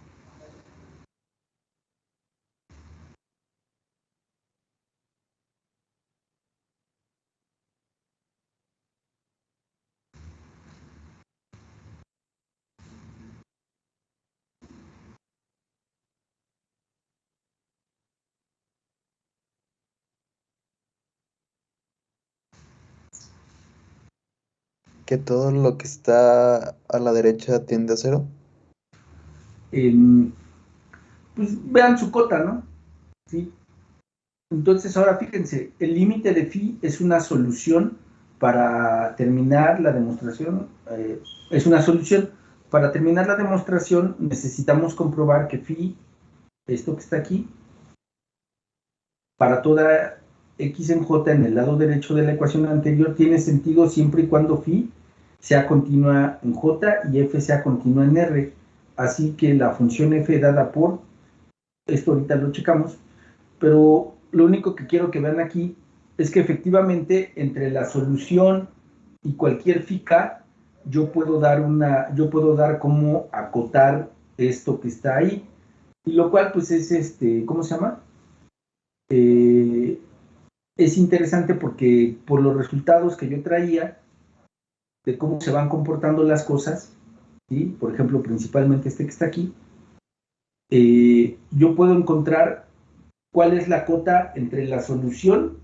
Que todo lo que está a la derecha tiende a cero. Pues vean su cota, ¿no? ¿Sí? Entonces, ahora fíjense, el límite de phi es una solución para terminar la demostración. Es una solución. Para terminar la demostración necesitamos comprobar que phi, esto que está aquí, para toda x en j en el lado derecho de la ecuación anterior tiene sentido siempre y cuando phi sea continua en j y f sea continua en r. Así que la función f dada por, esto ahorita lo checamos, pero lo único que quiero que vean aquí es que efectivamente entre la solución y cualquier phi k, yo puedo dar como acotar esto que está ahí, y lo cual pues es ¿cómo se llama? Es interesante porque por los resultados que yo traía de cómo se van comportando las cosas, ¿sí? Por ejemplo, principalmente este que está aquí, yo puedo encontrar cuál es la cota entre la solución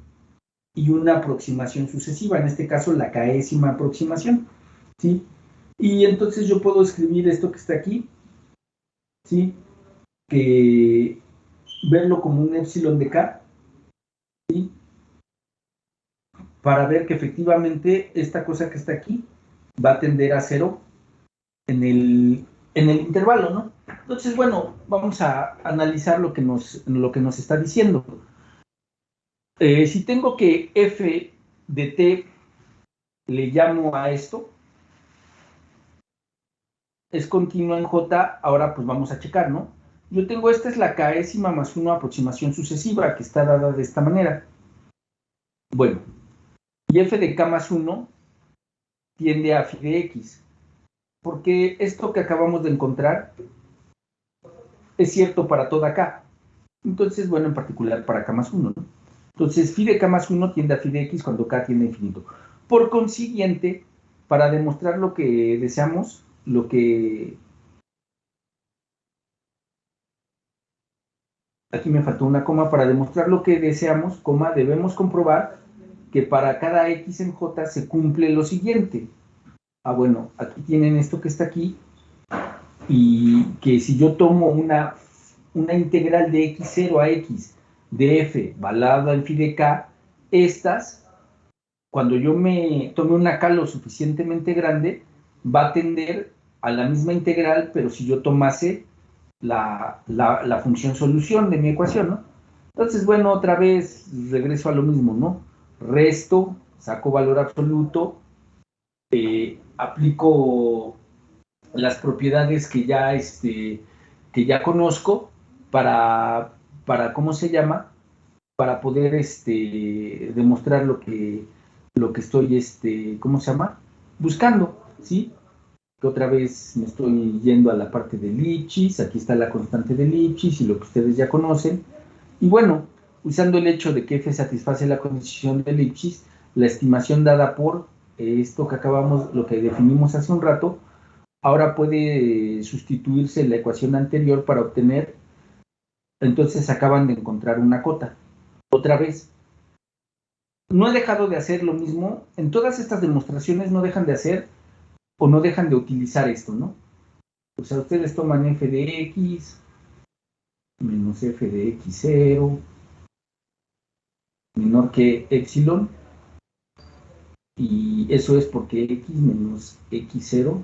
y una aproximación sucesiva, en este caso la késima aproximación, ¿sí? Y entonces yo puedo escribir esto que está aquí, ¿sí? Que verlo como un epsilon de k, ¿sí? Para ver que efectivamente esta cosa que está aquí va a tender a cero en el intervalo, ¿no? Entonces, bueno, vamos a analizar lo que nos está diciendo. Si tengo que f de t le llamo a esto, es continua en j, ahora pues vamos a checar, ¿no? Yo tengo, esta es la késima más 1 aproximación sucesiva, que está dada de esta manera. Bueno, y f de k más 1 tiende a phi de x, porque esto que acabamos de encontrar es cierto para toda k. Entonces, bueno, en particular para k más 1, ¿no? Entonces, phi de k más 1 tiende a phi de x cuando k tiende a infinito. Por consiguiente, para demostrar lo que deseamos, aquí me faltó una coma, para demostrar lo que deseamos, coma, debemos comprobar que para cada x en j se cumple lo siguiente. Bueno, aquí tienen esto que está aquí, y que si yo tomo una integral de x0 a x de f valada en phi de k, estas, cuando yo me tome una k lo suficientemente grande, va a tender a la misma integral, pero si yo tomase la función solución de mi ecuación, ¿no? Entonces, bueno, otra vez regreso a lo mismo, ¿no? Resto, saco valor absoluto, aplico las propiedades que ya conozco para ¿cómo se llama? para poder demostrar lo que estoy, ¿cómo se llama? Buscando, ¿sí? Que otra vez me estoy yendo a la parte de Lipschitz, aquí está la constante de Lipschitz y lo que ustedes ya conocen. Y bueno, usando el hecho de que F satisface la condición de Lipschitz, la estimación dada por esto que acabamos, lo que definimos hace un rato, ahora puede sustituirse la ecuación anterior para obtener, entonces acaban de encontrar una cota. Otra vez, no he dejado de hacer lo mismo, en todas estas demostraciones no dejan de hacer o no dejan de utilizar esto, ¿no? O sea, ustedes toman f de x menos f de x0 menor que epsilon, y eso es porque x menos x0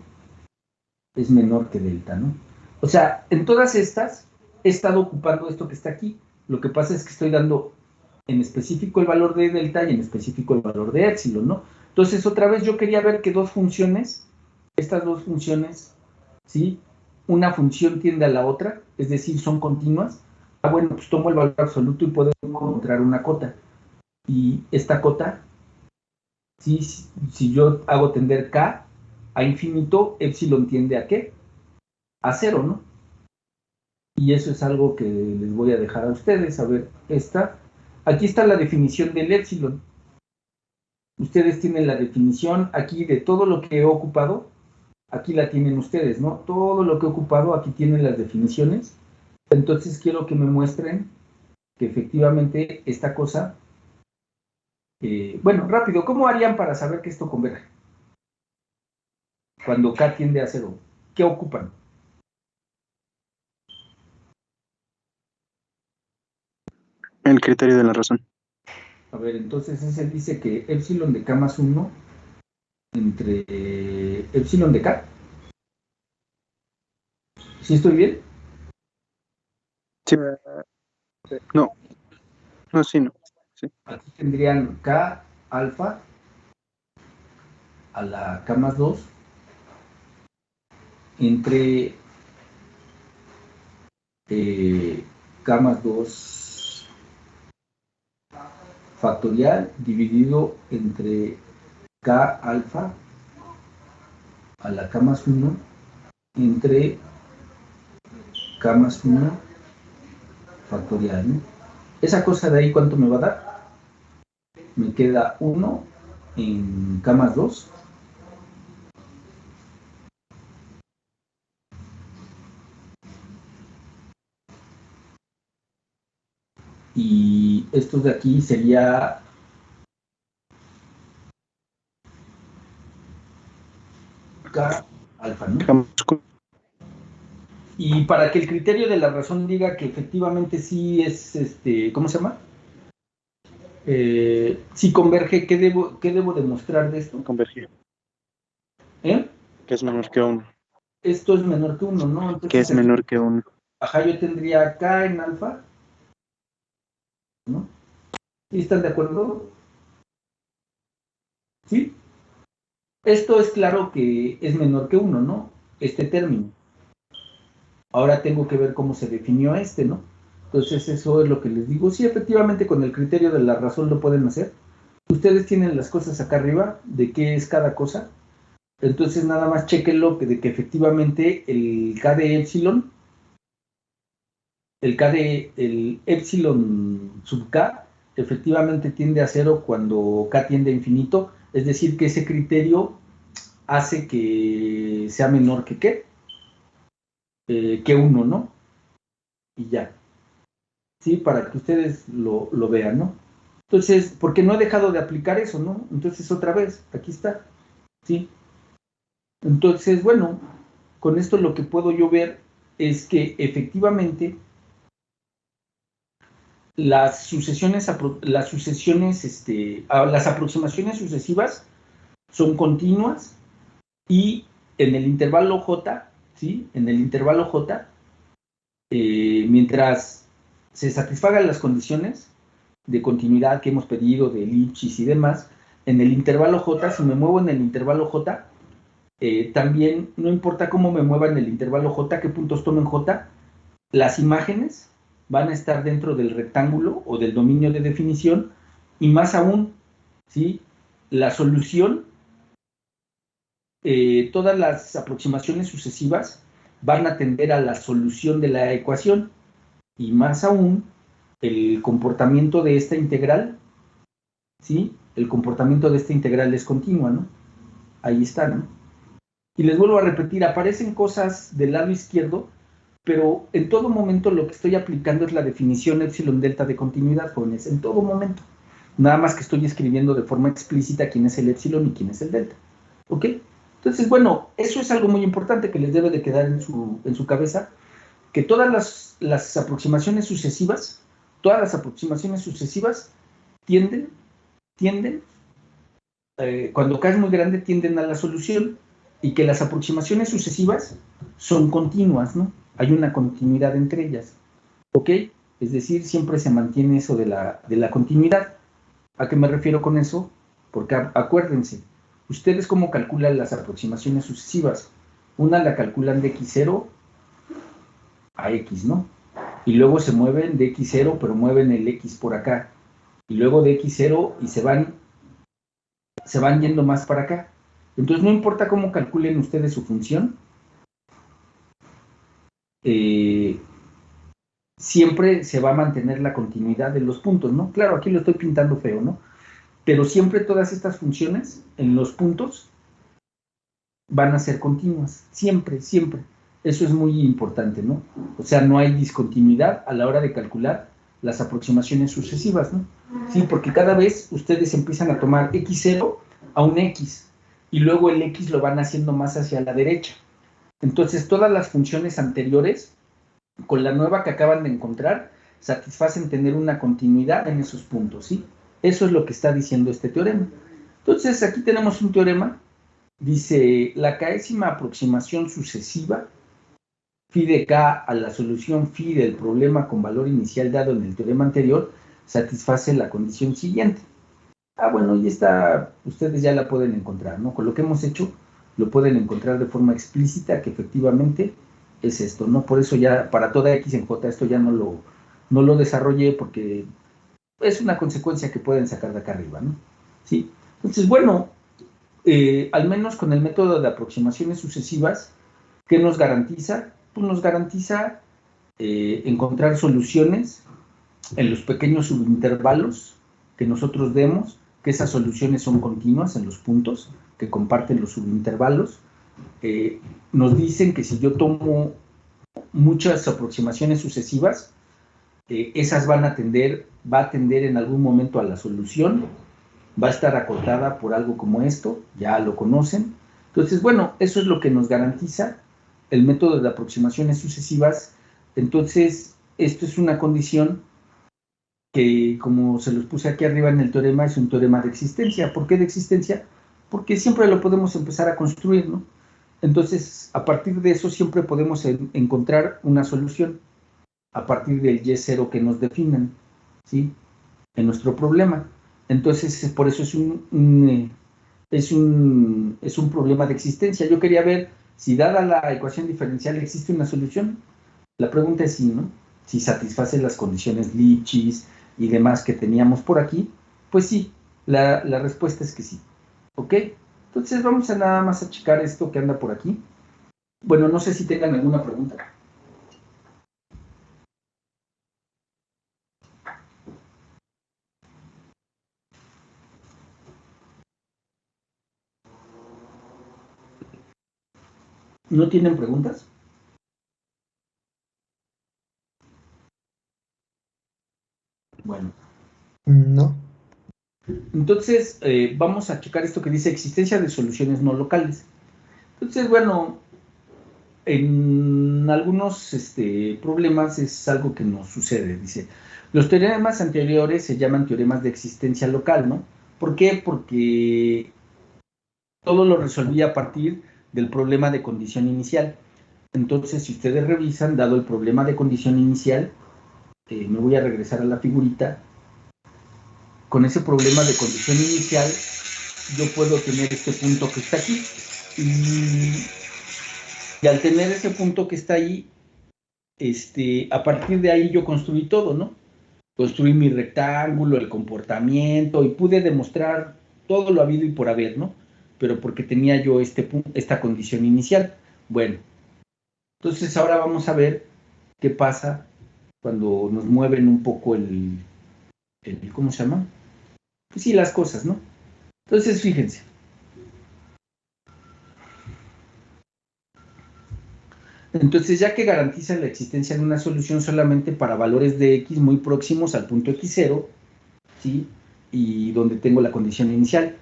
es menor que delta, ¿no? O sea, en todas estas he estado ocupando esto que está aquí. Lo que pasa es que estoy dando en específico el valor de delta y en específico el valor de epsilon, ¿no? Entonces, otra vez yo quería ver que dos funciones, estas dos funciones, ¿sí? Una función tiende a la otra, es decir, son continuas. Ah, bueno, pues tomo el valor absoluto y puedo encontrar una cota. Y esta cota, ¿sí? Si yo hago tender k a infinito, epsilon tiende a ¿qué? A cero, ¿no? Y eso es algo que les voy a dejar a ustedes. A ver, aquí está la definición del epsilon. Ustedes tienen la definición aquí de todo lo que he ocupado. Aquí la tienen ustedes, ¿no? Todo lo que he ocupado, aquí tienen las definiciones. Entonces quiero que me muestren que efectivamente esta cosa... bueno, rápido, ¿cómo harían para saber que esto converge? Cuando k tiende a cero, ¿qué ocupan? El criterio de la razón. A ver, entonces ese dice que epsilon de k más 1 entre epsilon de k. ¿Sí estoy bien? Sí. No, no, sí, no. Sí. Aquí tendrían k alfa a la k más 2 entre k más 2 factorial dividido entre k alfa a la k más 1 entre k más 1 factorial, ¿no? Esa cosa de ahí, ¿cuánto me va a dar? Me queda 1 en k más 2 y estos de aquí sería k alfa, ¿no? Y para que el criterio de la razón diga que efectivamente sí es, ¿cómo se llama? Si converge, ¿qué debo demostrar de esto? Converge. ¿Eh? Que es menor que 1. Esto es menor que 1, ¿no? Entonces, Que es menor que 1. Ajá, yo tendría k en alfa, ¿no? ¿Sí están de acuerdo? ¿Sí? Esto es claro que es menor que 1, ¿no? Este término. Ahora tengo que ver cómo se definió ¿no? Entonces eso es lo que les digo. Sí, efectivamente con el criterio de la razón lo pueden hacer. Ustedes tienen las cosas acá arriba de qué es cada cosa. Entonces nada más chequenlo de que efectivamente el k de epsilon, el epsilon sub k, efectivamente tiende a cero cuando k tiende a infinito. Es decir, que ese criterio hace que sea menor que ¿qué? Que 1, ¿no? Y ya. ¿Sí? Para que ustedes lo vean, ¿no? Entonces, porque no he dejado de aplicar eso, ¿no? Entonces, otra vez, aquí está, ¿sí? Entonces, bueno, con esto lo que puedo yo ver es que efectivamente las aproximaciones sucesivas son continuas y en el intervalo J, ¿sí? En el intervalo J, mientras se satisfagan las condiciones de continuidad que hemos pedido, de Lipschitz y demás, en el intervalo J, si me muevo en el intervalo J, también no importa cómo me mueva en el intervalo J, qué puntos tomo en J, las imágenes van a estar dentro del rectángulo o del dominio de definición, y más aún, ¿sí? La solución, todas las aproximaciones sucesivas van a tender a la solución de la ecuación, y más aún, el comportamiento de esta integral, ¿sí? El comportamiento de esta integral es continua, ¿no? Ahí está, ¿no? Y les vuelvo a repetir, aparecen cosas del lado izquierdo, pero en todo momento lo que estoy aplicando es la definición epsilon delta de continuidad, jóvenes, en todo momento. Nada más que estoy escribiendo de forma explícita quién es el epsilon y quién es el delta. ¿Ok? Entonces, bueno, eso es algo muy importante que les debe de quedar en su cabeza, que todas las aproximaciones sucesivas, tienden, cuando K es muy grande, tienden a la solución, y que las aproximaciones sucesivas son continuas, ¿no? Hay una continuidad entre ellas, ¿ok? Es decir, siempre se mantiene eso de la continuidad. ¿A qué me refiero con eso? Porque acuérdense, ¿ustedes cómo calculan las aproximaciones sucesivas? Una la calculan de x0 a x, ¿no? Y luego se mueven de x0, pero mueven el x por acá. Y luego de x0 y se van yendo más para acá. Entonces, no importa cómo calculen ustedes su función, siempre se va a mantener la continuidad de los puntos, ¿no? Claro, aquí lo estoy pintando feo, ¿no? Pero siempre todas estas funciones en los puntos van a ser continuas, siempre, siempre. Eso es muy importante, ¿no? O sea, no hay discontinuidad a la hora de calcular las aproximaciones sucesivas, ¿no? Sí, porque cada vez ustedes empiezan a tomar x0 a un x, y luego el x lo van haciendo más hacia la derecha. Entonces, todas las funciones anteriores, con la nueva que acaban de encontrar, satisfacen tener una continuidad en esos puntos, ¿sí? Eso es lo que está diciendo este teorema. Entonces, aquí tenemos un teorema. Dice, la késima aproximación sucesiva phi de k a la solución phi del problema con valor inicial dado en el teorema anterior satisface la condición siguiente. Bueno, y esta ustedes ya la pueden encontrar, ¿no? Con lo que hemos hecho, lo pueden encontrar de forma explícita, que efectivamente es esto, ¿no? Por eso ya, para toda x en j, esto ya no lo desarrollé, porque es una consecuencia que pueden sacar de acá arriba, ¿no? ¿Sí? Entonces, bueno, al menos con el método de aproximaciones sucesivas, ¿qué nos garantiza? Pues nos garantiza encontrar soluciones en los pequeños subintervalos que nosotros demos, que esas soluciones son continuas en los puntos que comparten los subintervalos. Nos dicen que si yo tomo muchas aproximaciones sucesivas, esas va a tender en algún momento a la solución, va a estar acotada por algo como esto, ya lo conocen. Entonces, bueno, eso es lo que nos garantiza el método de aproximaciones sucesivas. Entonces, esto es una condición que, como se los puse aquí arriba en el teorema, es un teorema de existencia. ¿Por qué de existencia? Porque siempre lo podemos empezar a construir, ¿no? Entonces, a partir de eso siempre podemos encontrar una solución a partir del y0 que nos definen, ¿sí? En nuestro problema. Entonces, por eso es un problema de existencia. Yo quería ver si, dada la ecuación diferencial, existe una solución. La pregunta es sí, ¿no? Si satisface las condiciones Lipschitz y demás que teníamos por aquí, pues sí, la respuesta es que sí. ¿Ok? Entonces vamos a nada más a checar esto que anda por aquí. Bueno, no sé si tengan alguna pregunta. ¿No tienen preguntas? Bueno. No. Entonces, vamos a checar esto que dice existencia de soluciones no locales. Entonces, bueno, en algunos problemas es algo que nos sucede. Dice, los teoremas anteriores se llaman teoremas de existencia local, ¿no? ¿Por qué? Porque todo lo resolví a partir del problema de condición inicial. Entonces, si ustedes revisan, dado el problema de condición inicial, me voy a regresar a la figurita. Con ese problema de condición inicial, yo puedo tener este punto que está aquí. Y al tener ese punto que está ahí, a partir de ahí yo construí todo, ¿no? Construí mi rectángulo, el comportamiento, y pude demostrar todo lo habido y por haber, ¿no? Pero porque tenía yo esta condición inicial. Bueno, entonces ahora vamos a ver qué pasa cuando nos mueven un poco ¿cómo se llama? Pues sí, las cosas, ¿no? Entonces, fíjense. Entonces, ya que garantizan la existencia de una solución solamente para valores de x muy próximos al punto x0, ¿sí? Y donde tengo la condición inicial.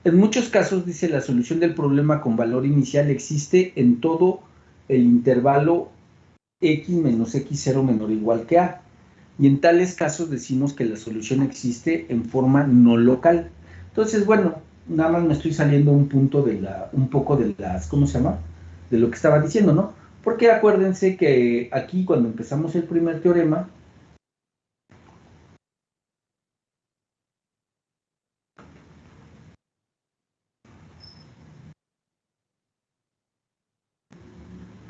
En muchos casos, dice, la solución del problema con valor inicial existe en todo el intervalo x menos x0 menor o igual que a. Y en tales casos decimos que la solución existe en forma no local. Entonces, bueno, nada más me estoy saliendo un poco de las, ¿cómo se llama? De lo que estaba diciendo, ¿no? Porque acuérdense que aquí cuando empezamos el primer teorema,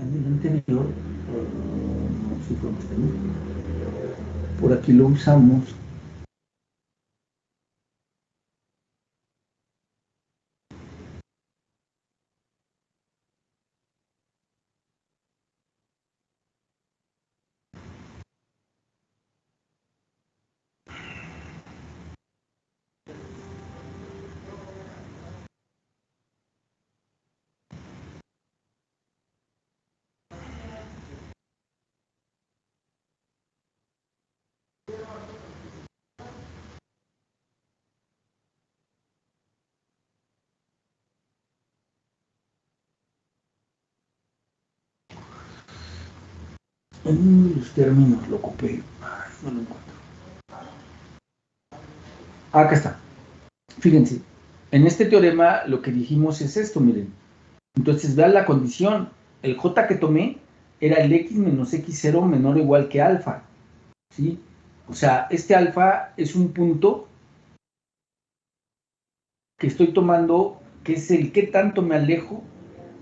en el anterior, no sé cómo está, ¿no? Por aquí lo usamos. En los términos lo ocupé. No lo encuentro. Acá está. Fíjense, en este teorema lo que dijimos es esto, miren. Entonces vean la condición. El j que tomé era el x menos x0 menor o igual que alfa. ¿Sí? O sea, este alfa es un punto que estoy tomando, que es el que tanto me alejo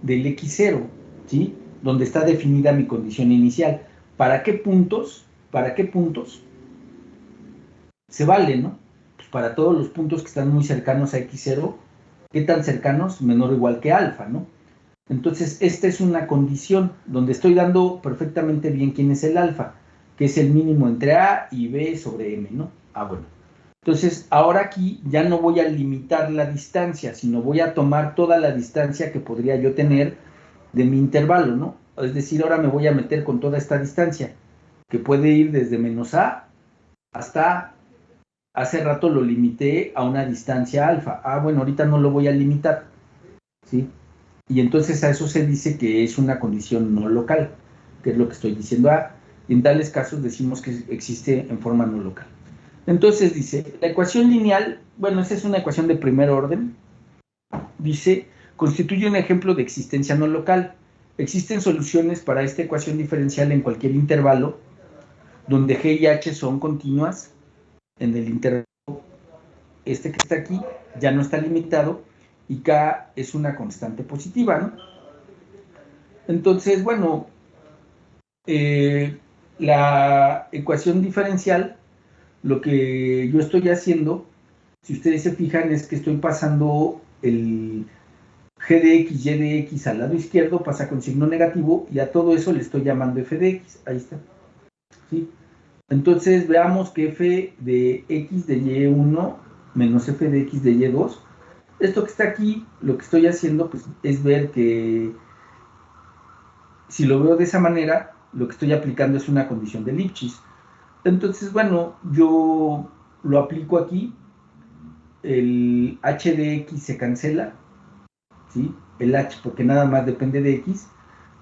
del x0, ¿sí? Donde está definida mi condición inicial. ¿Para qué puntos? ¿Para qué puntos? Se vale, ¿no? Pues para todos los puntos que están muy cercanos a x0, ¿qué tan cercanos? Menor o igual que alfa, ¿no? Entonces, esta es una condición donde estoy dando perfectamente bien quién es el alfa, que es el mínimo entre A y B sobre M, ¿no? Ah, bueno. Entonces, ahora aquí ya no voy a limitar la distancia, sino voy a tomar toda la distancia que podría yo tener de mi intervalo, ¿no? Es decir, ahora me voy a meter con toda esta distancia, que puede ir desde menos A hasta A. Hace rato lo limité a una distancia alfa. Ah, bueno, ahorita no lo voy a limitar, ¿sí? Y entonces a eso se dice que es una condición no local, que es lo que estoy diciendo. Y en tales casos decimos que existe en forma no local. Entonces dice, la ecuación lineal, bueno, esa es una ecuación de primer orden, dice, constituye un ejemplo de existencia no local. Existen soluciones para esta ecuación diferencial en cualquier intervalo, donde g y h son continuas. En el intervalo este que está aquí ya no está limitado, y k es una constante positiva, ¿no? Entonces, bueno, la ecuación diferencial, lo que yo estoy haciendo, si ustedes se fijan, es que estoy pasando el g de x, y de x al lado izquierdo, pasa con signo negativo, y a todo eso le estoy llamando f de x, ahí está, ¿sí? Entonces, veamos que f de x de y1 menos f de x de y2, esto que está aquí, lo que estoy haciendo, pues, es ver que, si lo veo de esa manera, lo que estoy aplicando es una condición de Lipschitz. Entonces, bueno, yo lo aplico aquí, el h de x se cancela, ¿sí? El h porque nada más depende de x,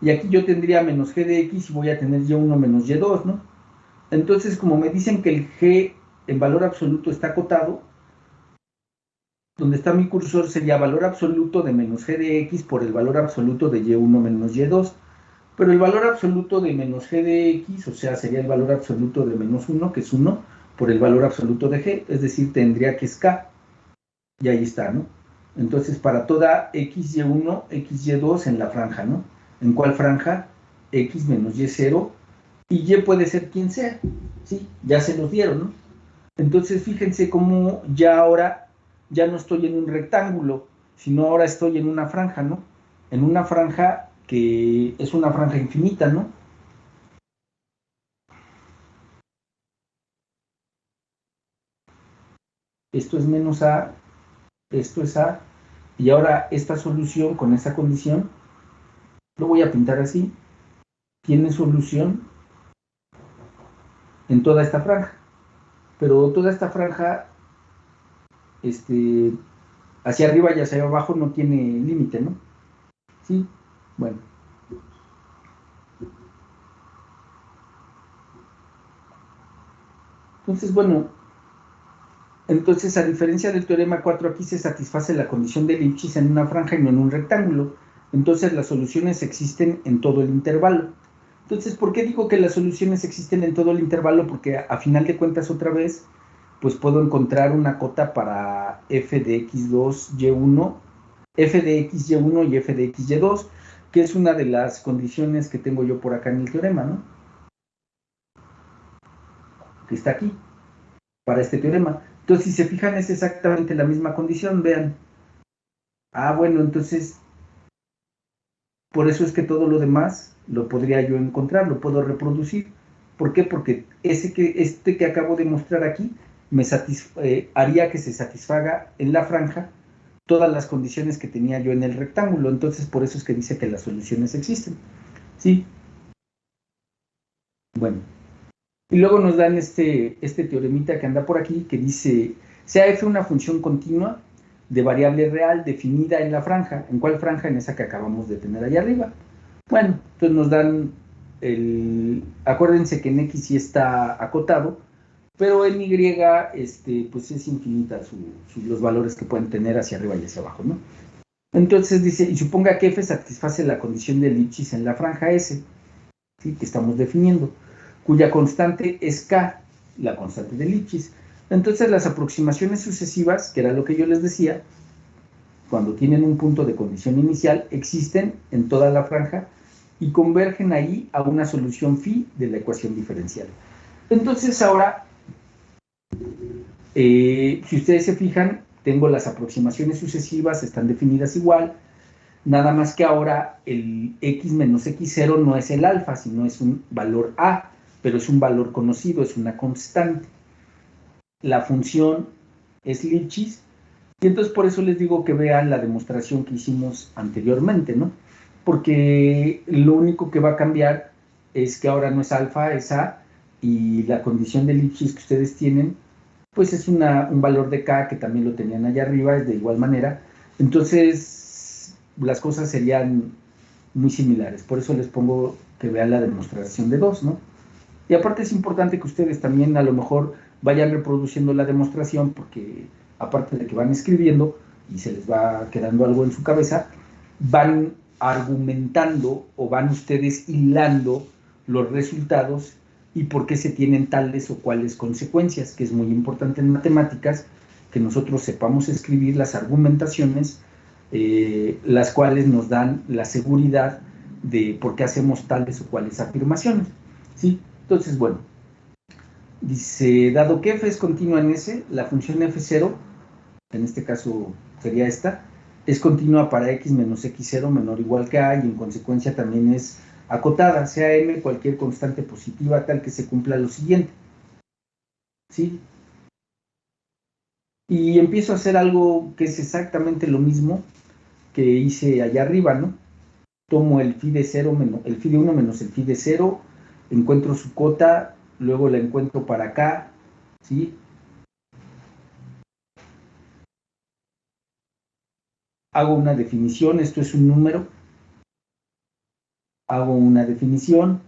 y aquí yo tendría menos g de x y voy a tener y1 menos y2, ¿no? Entonces, como me dicen que el g en valor absoluto está acotado, donde está mi cursor sería valor absoluto de menos g de x por el valor absoluto de y1 menos y2, pero el valor absoluto de menos g de x, o sea, sería el valor absoluto de menos 1, que es 1, por el valor absoluto de g, es decir, tendría que es k, y ahí está, ¿no? Entonces, para toda xy1, xy2 en la franja, ¿no? ¿En cuál franja? X menos y0, y Y puede ser quien sea, ¿sí? Ya se los dieron, ¿no? Entonces, fíjense cómo ya ahora ya no estoy en un rectángulo, sino ahora estoy en una franja, ¿no? En una franja que es una franja infinita, ¿no? Esto es menos A, esto es A, y ahora esta solución con esa condición, lo voy a pintar así, tiene solución en toda esta franja, pero toda esta franja, hacia arriba y hacia abajo no tiene límite, ¿no? Sí, bueno. Entonces, bueno, entonces a diferencia del teorema 4, aquí se satisface la condición de Lipschitz en una franja y no en un rectángulo. Entonces las soluciones existen en todo el intervalo. Entonces, ¿por qué digo que las soluciones existen en todo el intervalo? Porque a final de cuentas, otra vez, pues puedo encontrar una cota para f de x2, y1, f de x, y1 y f de x, y2, que es una de las condiciones que tengo yo por acá en el teorema, ¿no? Que está aquí, para este teorema. Entonces, si se fijan, es exactamente la misma condición, vean. Ah, bueno, entonces, por eso es que todo lo demás lo podría yo encontrar, lo puedo reproducir. ¿Por qué? Porque este que acabo de mostrar aquí me haría que se satisfaga en la franja todas las condiciones que tenía yo en el rectángulo. Entonces, por eso es que dice que las soluciones existen. ¿Sí? Bueno. Y luego nos dan este teoremita que anda por aquí, que dice, sea f una función continua de variable real definida en la franja. ¿En cuál franja? En esa que acabamos de tener allá arriba. Bueno, entonces nos dan acuérdense que en x sí está acotado, pero en y pues es infinita los valores que pueden tener hacia arriba y hacia abajo, ¿no? Entonces dice, y suponga que f satisface la condición de Lipschitz en la franja S, ¿sí? Que estamos definiendo, cuya constante es k, la constante de Lipschitz. Entonces las aproximaciones sucesivas, que era lo que yo les decía, cuando tienen un punto de condición inicial, existen en toda la franja y convergen ahí a una solución phi de la ecuación diferencial. Entonces ahora, si ustedes se fijan, tengo las aproximaciones sucesivas, están definidas igual, nada más que ahora el x menos x0 no es el alfa, sino es un valor a, pero es un valor conocido, es una constante. La función es Lipschitz, y entonces por eso les digo que vean la demostración que hicimos anteriormente, ¿no? Porque lo único que va a cambiar es que ahora no es alfa, es a, y la condición de Lipschitz que ustedes tienen, pues es un valor de k que también lo tenían allá arriba, es de igual manera. Entonces, las cosas serían muy similares. Por eso les pongo que vean la demostración de 2, ¿no? Y aparte es importante que ustedes también a lo mejor vayan reproduciendo la demostración, porque aparte de que van escribiendo y se les va quedando algo en su cabeza, van argumentando o van ustedes hilando los resultados y por qué se tienen tales o cuales consecuencias, que es muy importante en matemáticas que nosotros sepamos escribir las argumentaciones, las cuales nos dan la seguridad de por qué hacemos tales o cuales afirmaciones, ¿sí? Entonces, bueno, dice, dado que f es continua en S, la función f0, en este caso sería esta, es continua para x menos x0 menor o igual que a, y en consecuencia también es acotada, sea m cualquier constante positiva tal que se cumpla lo siguiente, ¿sí? Y empiezo a hacer algo que es exactamente lo mismo que hice allá arriba, ¿no? Tomo el phi de 0 menos el phi de 1 menos el phi de 0, encuentro su cota, luego la encuentro para acá, ¿sí? Hago una definición, esto es un número, hago una definición,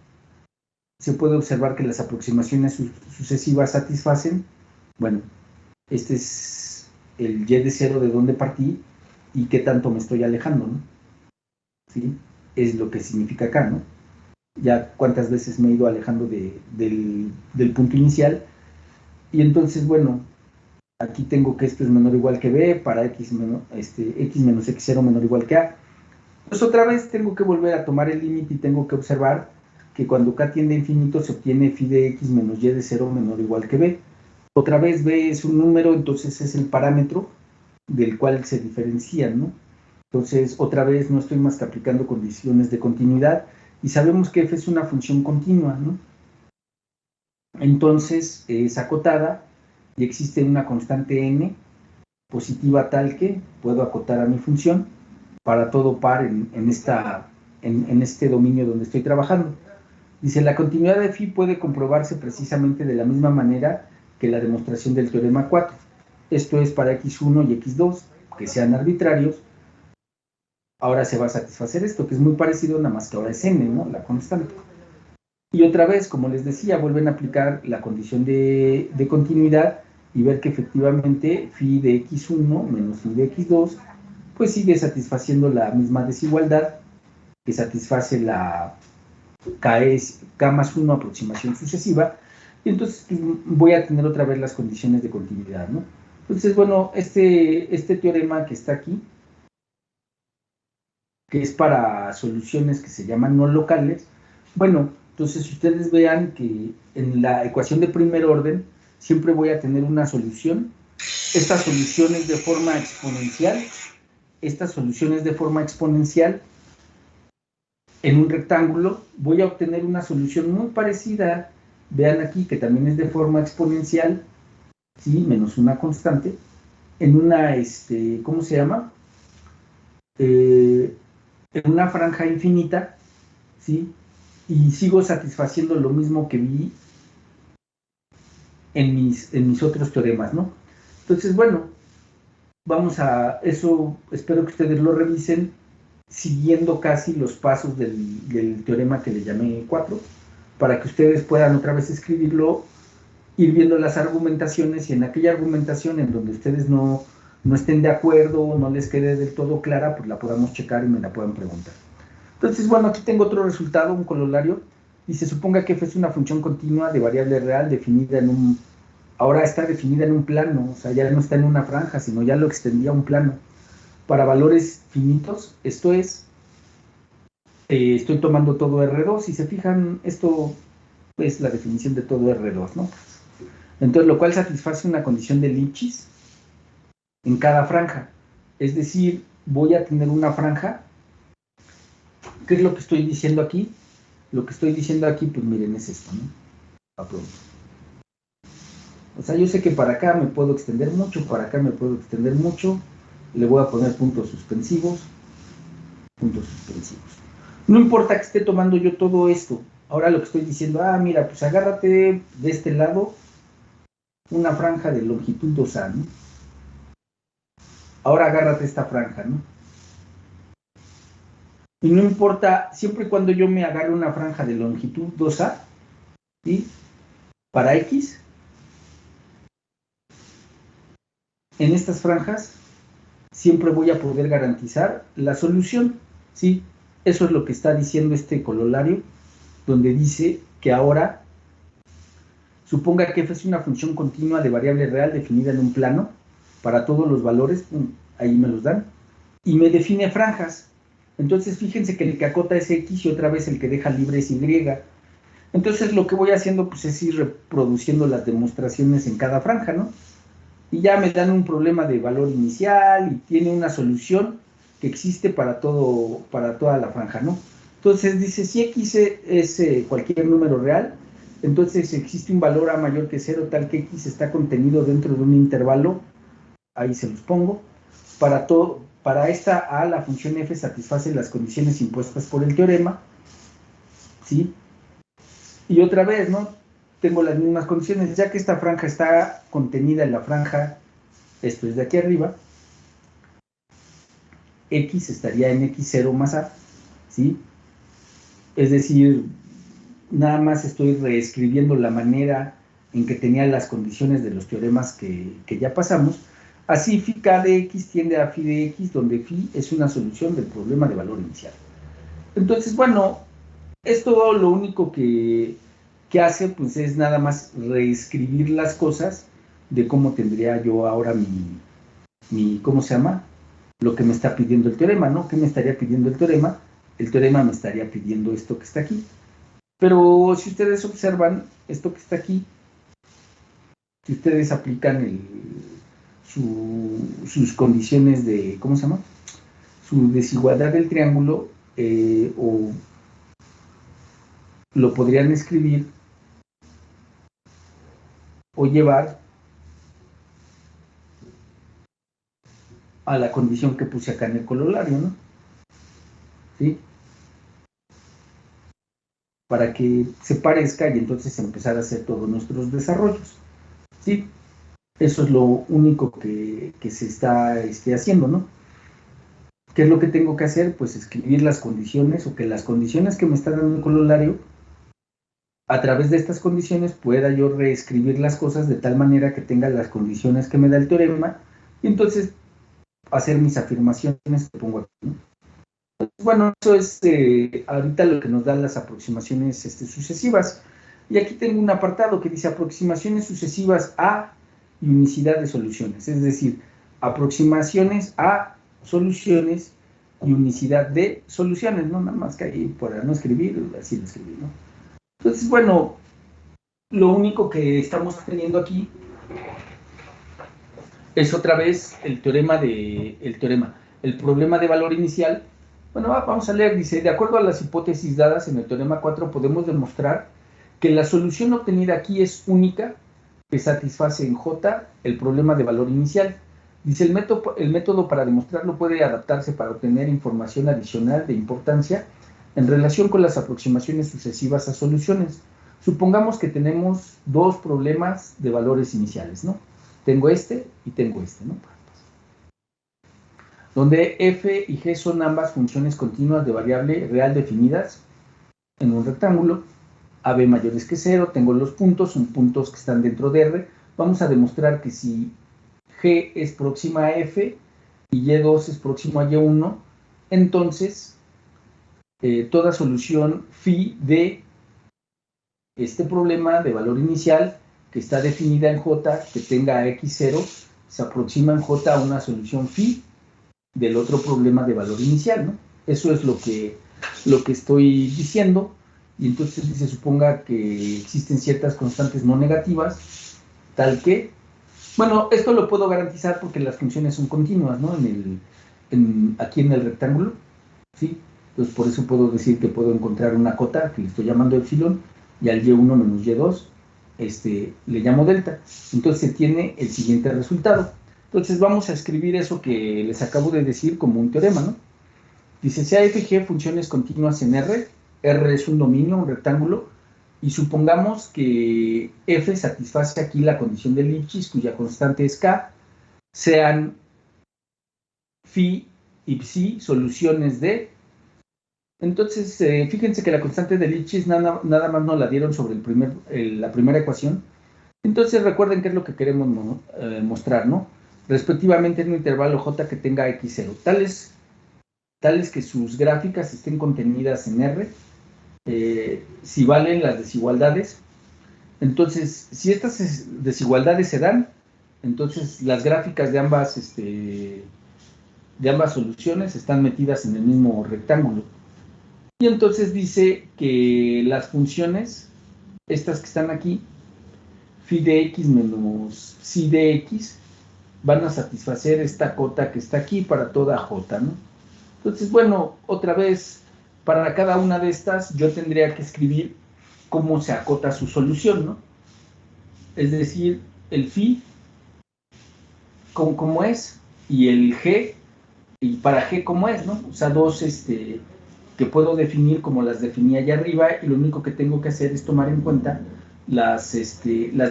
se puede observar que las aproximaciones sucesivas satisfacen, bueno, este es el y de 0 de donde partí y qué tanto me estoy alejando, ¿no? ¿Sí? Es lo que significa acá, ¿no? Ya cuántas veces me he ido alejando del punto inicial, y entonces, bueno, aquí tengo que esto es menor o igual que b, para x menos x0 menor o igual que a. Pues otra vez tengo que volver a tomar el límite y tengo que observar que cuando k tiende a infinito se obtiene phi de x menos y de 0 menor o igual que b. Otra vez b es un número, entonces es el parámetro del cual se diferencian, ¿no? Entonces, otra vez no estoy más que aplicando condiciones de continuidad y sabemos que f es una función continua, ¿no? Entonces, es acotada y existe una constante n positiva tal que puedo acotar a mi función para todo par en este dominio donde estoy trabajando. Dice, la continuidad de phi puede comprobarse precisamente de la misma manera que la demostración del teorema 4. Esto es para x1 y x2, que sean arbitrarios. Ahora se va a satisfacer esto, que es muy parecido, nada más que ahora es n, ¿no? La constante. Y otra vez, como les decía, vuelven a aplicar la condición de continuidad y ver que efectivamente phi de x1 menos phi de x2, pues sigue satisfaciendo la misma desigualdad que satisface la k más 1 aproximación sucesiva, y entonces pues, voy a tener otra vez las condiciones de continuidad, ¿no? Entonces, bueno, este teorema que está aquí, que es para soluciones que se llaman no locales, bueno, entonces ustedes vean que en la ecuación de primer orden siempre voy a tener una solución. Esta solución es de forma exponencial. Esta solución es de forma exponencial. En un rectángulo voy a obtener una solución muy parecida. Vean aquí que también es de forma exponencial, ¿sí? Menos una constante. En una, ¿cómo se llama? En una franja infinita, ¿sí? Y sigo satisfaciendo lo mismo que vi en mis otros teoremas, ¿no? Entonces, bueno, vamos a eso, espero que ustedes lo revisen siguiendo casi los pasos del teorema que le llamé 4, para que ustedes puedan otra vez escribirlo, ir viendo las argumentaciones, y en aquella argumentación en donde ustedes no estén de acuerdo, no les quede del todo clara, pues la podamos checar y me la puedan preguntar. Entonces, bueno, aquí tengo otro resultado, un corolario. Dice, suponga que f es una función continua de variable real definida en un... Ahora está definida en un plano, o sea, ya no está en una franja, sino ya lo extendía a un plano. Para valores finitos, esto es, estoy tomando todo R2, si se fijan, esto es la definición de todo R2, ¿no? Entonces, lo cual satisface una condición de Lipschitz en cada franja. Es decir, voy a tener una franja. ¿Qué es lo que estoy diciendo aquí? Lo que estoy diciendo aquí, pues miren, es esto, ¿no? A pronto. O sea, yo sé que para acá me puedo extender mucho, para acá me puedo extender mucho. Le voy a poner puntos suspensivos. Puntos suspensivos. No importa que esté tomando yo todo esto. Ahora lo que estoy diciendo, mira, pues agárrate de este lado una franja de longitud 2A, ¿no? Ahora agárrate esta franja, ¿no? Y no importa, siempre y cuando yo me agarre una franja de longitud 2A, ¿sí? Para X, en estas franjas, siempre voy a poder garantizar la solución, ¿sí? Eso es lo que está diciendo este corolario, donde dice que ahora, suponga que f es una función continua de variable real definida en un plano, para todos los valores, ahí me los dan, y me define franjas. Entonces, fíjense que el que acota es X y otra vez el que deja libre es Y. Entonces, lo que voy haciendo pues, es ir reproduciendo las demostraciones en cada franja, ¿no? Y ya me dan un problema de valor inicial y tiene una solución que existe para toda la franja, ¿no? Entonces, dice, si X es cualquier número real, entonces existe un valor A mayor que 0, tal que X está contenido dentro de un intervalo, ahí se los pongo, para esta A, la función f satisface las condiciones impuestas por el teorema, ¿sí? Y otra vez, ¿no? Tengo las mismas condiciones, ya que esta franja está contenida en la franja, esto es de aquí arriba, X estaría en X0 más A, ¿sí? Es decir, nada más estoy reescribiendo la manera en que tenía las condiciones de los teoremas que ya pasamos. Así, phi k de x tiende a phi de x, donde phi es una solución del problema de valor inicial. Entonces, bueno, esto lo único que hace, pues, es nada más reescribir las cosas de cómo tendría yo ahora mi ¿cómo se llama? Lo que me está pidiendo el teorema, ¿no? ¿Qué me estaría pidiendo el teorema? El teorema me estaría pidiendo esto que está aquí. Pero si ustedes observan esto que está aquí, si ustedes aplican sus condiciones de, ¿cómo se llama? Su desigualdad del triángulo, o lo podrían escribir o llevar a la condición que puse acá en el corolario, ¿no? ¿Sí? Para que se parezca y entonces empezar a hacer todos nuestros desarrollos. ¿Sí? Eso es lo único que se está haciendo, ¿no? ¿Qué es lo que tengo que hacer? Pues escribir las condiciones, o que las condiciones que me está dando el corolario, a través de estas condiciones pueda yo reescribir las cosas de tal manera que tenga las condiciones que me da el teorema, y entonces hacer mis afirmaciones que pongo aquí, ¿no? Bueno, eso es ahorita lo que nos dan las aproximaciones sucesivas. Y aquí tengo un apartado que dice aproximaciones sucesivas a y unicidad de soluciones. Es decir, aproximaciones a soluciones y unicidad de soluciones, ¿no? Nada más que ahí, para no escribir, así lo escribí, ¿no? Entonces, bueno, lo único que estamos teniendo aquí es otra vez el problema de valor inicial. Bueno, vamos a leer, dice, de acuerdo a las hipótesis dadas en el teorema 4, podemos demostrar que la solución obtenida aquí es única, que satisface en J el problema de valor inicial. Dice, el método para demostrarlo puede adaptarse para obtener información adicional de importancia en relación con las aproximaciones sucesivas a soluciones. Supongamos que tenemos dos problemas de valores iniciales, ¿no? Tengo este y tengo este, ¿no? Donde f y g son ambas funciones continuas de variable real definidas en un rectángulo, AB mayores que 0, tengo los puntos, son puntos que están dentro de R. Vamos a demostrar que si G es próxima a F y Y2 es próximo a Y1, entonces toda solución phi de este problema de valor inicial que está definida en J, que tenga X0, se aproxima en J a una solución phi del otro problema de valor inicial, ¿no? Eso es lo que estoy diciendo. Y entonces se suponga que existen ciertas constantes no negativas, tal que, bueno, esto lo puedo garantizar porque las funciones son continuas, ¿no? Aquí en el rectángulo, ¿sí? Entonces por eso puedo decir que puedo encontrar una cota que le estoy llamando epsilon, y al y1 menos y2 le llamo delta. Entonces se tiene el siguiente resultado. Entonces vamos a escribir eso que les acabo de decir como un teorema, ¿no? Dice, sea f y g funciones continuas en R, R es un dominio, un rectángulo, y supongamos que f satisface aquí la condición de Lipschitz, cuya constante es k, sean phi y psi soluciones de. Entonces, fíjense que la constante de Lipschitz nada más nos la dieron sobre la primera ecuación. Entonces, recuerden qué es lo que queremos mostrar, ¿no? Respectivamente en un intervalo j que tenga x0, tales que sus gráficas estén contenidas en R, si valen las desigualdades. Entonces, si estas desigualdades se dan, entonces las gráficas de ambas soluciones están metidas en el mismo rectángulo. Y entonces dice que las funciones, estas que están aquí, phi de x menos psi de x, van a satisfacer esta cota que está aquí para toda j, ¿no? Entonces, bueno, otra vez, para cada una de estas yo tendría que escribir cómo se acota su solución, ¿no? Es decir, el phi, cómo es, y el g, y para g cómo es, ¿no? O sea, dos que puedo definir como las definí allá arriba, y lo único que tengo que hacer es tomar en cuenta las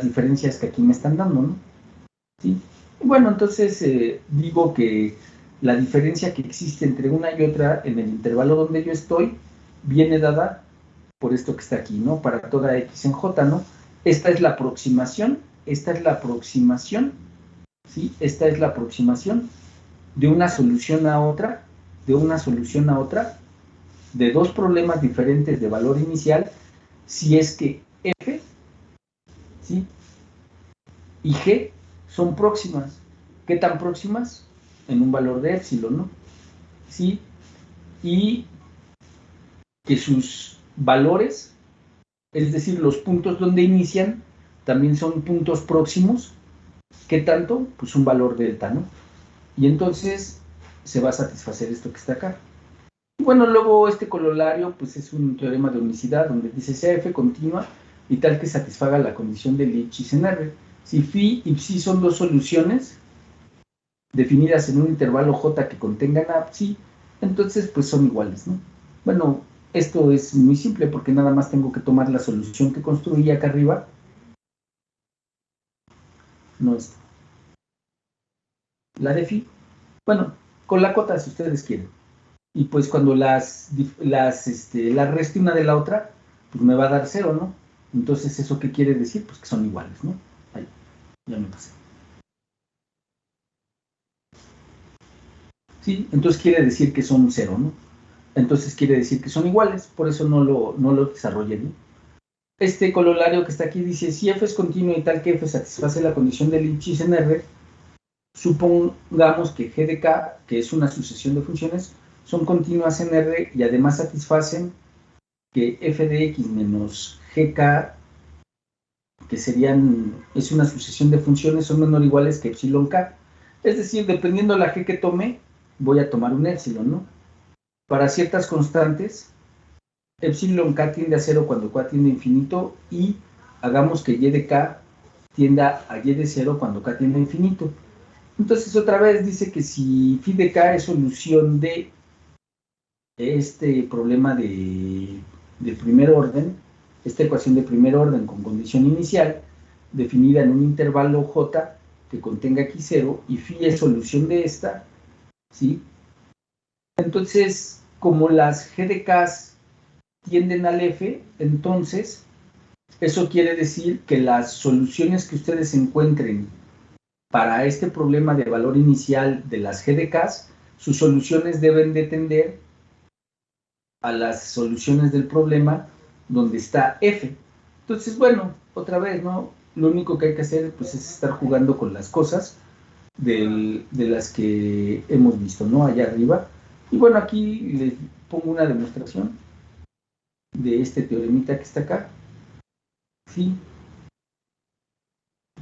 diferencias que aquí me están dando, ¿no? ¿Sí? Bueno, entonces digo que la diferencia que existe entre una y otra en el intervalo donde yo estoy viene dada por esto que está aquí, ¿no? Para toda x en j, ¿no? Esta es la aproximación, ¿sí? Esta es la aproximación de una solución a otra, de dos problemas diferentes de valor inicial, si es que f, ¿sí? y g son próximas. ¿Qué tan próximas? En un valor de épsilon, ¿no? ¿Sí? Y que sus valores Es decir, los puntos donde inician también son puntos próximos. ¿Qué tanto? Pues un valor delta, ¿no? Y entonces se va a satisfacer esto que está acá. Y bueno, luego este corolario pues es un teorema de unicidad donde dice sea F continua y tal que satisfaga la condición de Lipschitz en R. Si phi y psi son dos soluciones definidas en un intervalo J que contengan a psi, entonces pues son iguales, ¿no? Bueno, esto es muy simple porque nada más tengo que tomar la solución que construí acá arriba, no es la de phi, bueno, con la cota si ustedes quieren. Y pues cuando las reste una de la otra, pues me va a dar 0, ¿no? Entonces, ¿eso qué quiere decir? Pues que son iguales, ¿no? Ahí, ya me pasé. Sí, entonces quiere decir que son 0, ¿no? Entonces quiere decir que son iguales, por eso no lo desarrollé, ¿no? Este corolario que está aquí dice, si F es continuo y tal que F satisface la condición de Lipschitz en R, supongamos que G de K, que es una sucesión de funciones, son continuas en R y además satisfacen que f de x menos gk, que es una sucesión de funciones, son menor o iguales que epsilon k. Es decir, dependiendo de la g que tome, voy a tomar un epsilon, ¿no? Para ciertas constantes, epsilon k tiende a 0 cuando k tiende a infinito y hagamos que y de k tienda a y de 0 cuando k tiende a infinito. Entonces, otra vez dice que si phi de k es solución de este problema de primer orden, esta ecuación de primer orden con condición inicial, definida en un intervalo J que contenga x0 y phi es solución de esta, ¿sí? Entonces, como las g de k tienden al f, entonces, eso quiere decir que las soluciones que ustedes encuentren para este problema de valor inicial de las g de k, sus soluciones deben de tender a las soluciones del problema donde está f. Entonces, bueno, otra vez, ¿no? Lo único que hay que hacer pues, es estar jugando con las cosas de las que hemos visto, ¿no? Allá arriba. Y bueno, aquí les pongo una demostración de este teoremita que está acá, ¿sí?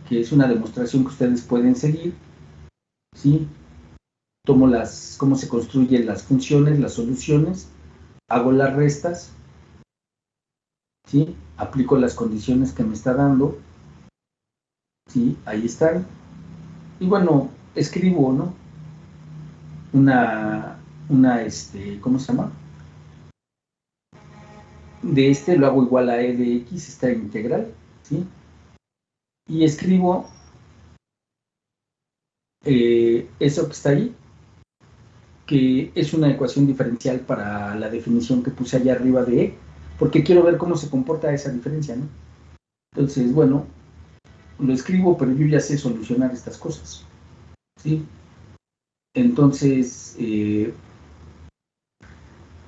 Que es una demostración que ustedes pueden seguir, ¿sí? Tomo cómo se construyen las funciones, las soluciones, hago las restas, ¿sí? Aplico las condiciones que me está dando, ¿sí? Ahí están. Y bueno, escribo, ¿no? ¿Cómo se llama? De lo hago igual a e de x, esta integral, ¿sí? Y escribo eso que está ahí, que es una ecuación diferencial para la definición que puse allá arriba de e, porque quiero ver cómo se comporta esa diferencia, ¿no? Entonces, bueno, lo escribo, pero yo ya sé solucionar estas cosas, ¿sí? Entonces,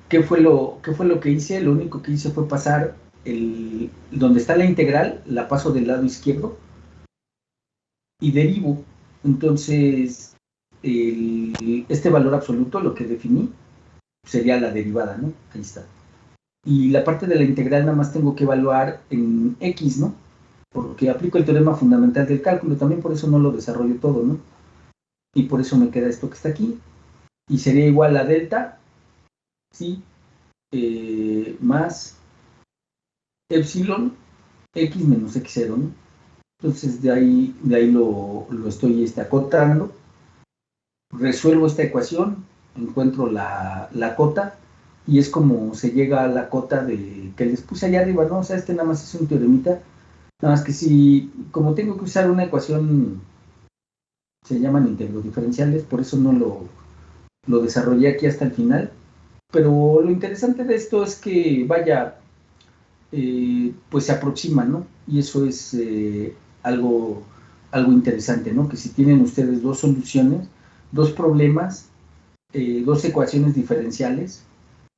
¿qué fue lo que hice? Lo único que hice fue pasar donde está la integral, la paso del lado izquierdo y derivo. Entonces, este valor absoluto, lo que definí, sería la derivada, ¿no? Ahí está. Y la parte de la integral nada más tengo que evaluar en x, ¿no? Porque aplico el teorema fundamental del cálculo, también por eso no lo desarrollo todo, ¿no? Y por eso me queda esto que está aquí. Y sería igual a delta, ¿sí? Más epsilon x menos x0, ¿no? Entonces de ahí lo estoy acotando, resuelvo esta ecuación, encuentro la cota y es como se llega a la cota que les puse allá arriba, ¿no? O sea, nada más es un teoremita, nada más que si, como tengo que usar una ecuación, se llaman integros diferenciales, por eso no lo desarrollé aquí hasta el final, pero lo interesante de esto es que, vaya, pues se aproximan, ¿no? Y eso es algo interesante, ¿no? Que si tienen ustedes dos soluciones, dos problemas, dos ecuaciones diferenciales,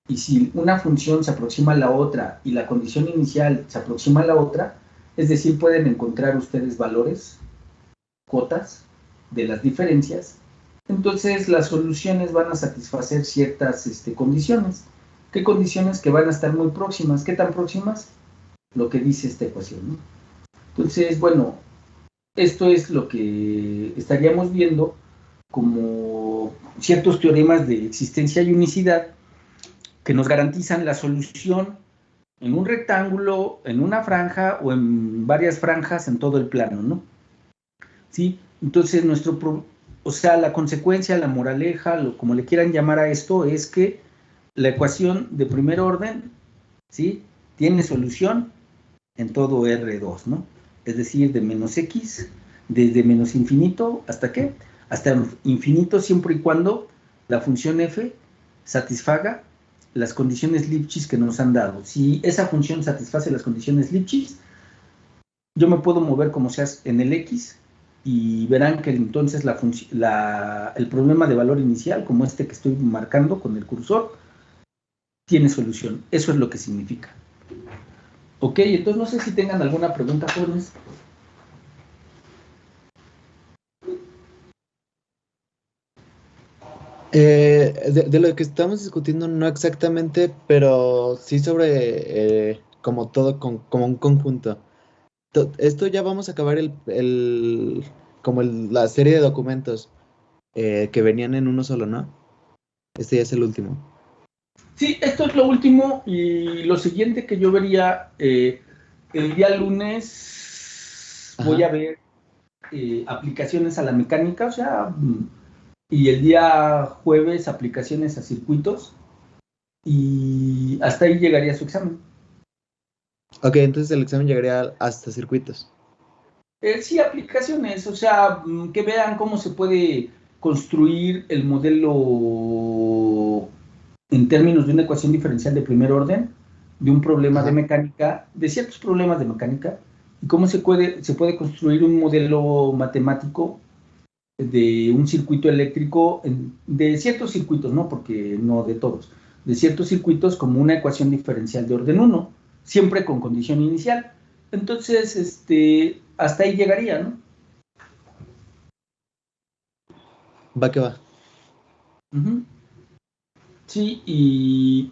y si una función se aproxima a la otra y la condición inicial se aproxima a la otra, es decir, pueden encontrar ustedes valores, cotas de las diferencias, entonces las soluciones van a satisfacer ciertas condiciones. ¿Qué condiciones? Que van a estar muy próximas. ¿Qué tan próximas? lo que dice esta ecuación, ¿no? Entonces, bueno, esto es lo que estaríamos viendo como ciertos teoremas de existencia y unicidad que nos garantizan la solución en un rectángulo, en una franja o en varias franjas en todo el plano, ¿no? ¿Sí? Entonces, o sea, la consecuencia, la moraleja, como le quieran llamar a esto, es que la ecuación de primer orden, ¿sí?, tiene solución en todo R2, ¿no? Es decir, de menos X, desde menos infinito, ¿hasta qué? Hasta infinito, siempre y cuando la función f satisfaga las condiciones Lipschitz que nos han dado. Si esa función satisface las condiciones Lipschitz, yo me puedo mover como sea en el X y verán que entonces el problema de valor inicial, como este que estoy marcando con el cursor, tiene solución. Eso es lo que significa. Ok, entonces no sé si tengan alguna pregunta, jóvenes. De lo que estamos discutiendo, no exactamente, pero sí sobre como todo, como un conjunto. Esto ya vamos a acabar la serie de documentos que venían en uno solo, ¿no? Este ya es el último. Sí, esto es lo último y lo siguiente que yo vería el día lunes. Ajá. Voy a ver aplicaciones a la mecánica, o sea, y el día jueves aplicaciones a circuitos y hasta ahí llegaría su examen. Ok, entonces el examen llegaría hasta circuitos. Sí, aplicaciones, o sea, que vean cómo se puede construir el modelo en términos de una ecuación diferencial de primer orden, de un problema Ajá. de mecánica, de ciertos problemas de mecánica, y cómo se puede construir un modelo matemático de un circuito eléctrico, de ciertos circuitos, ¿no? Porque no de todos, de ciertos circuitos como una ecuación diferencial de orden 1, siempre con condición inicial. Entonces, hasta ahí llegaría, ¿no? Va que va. Uh-huh. Sí, y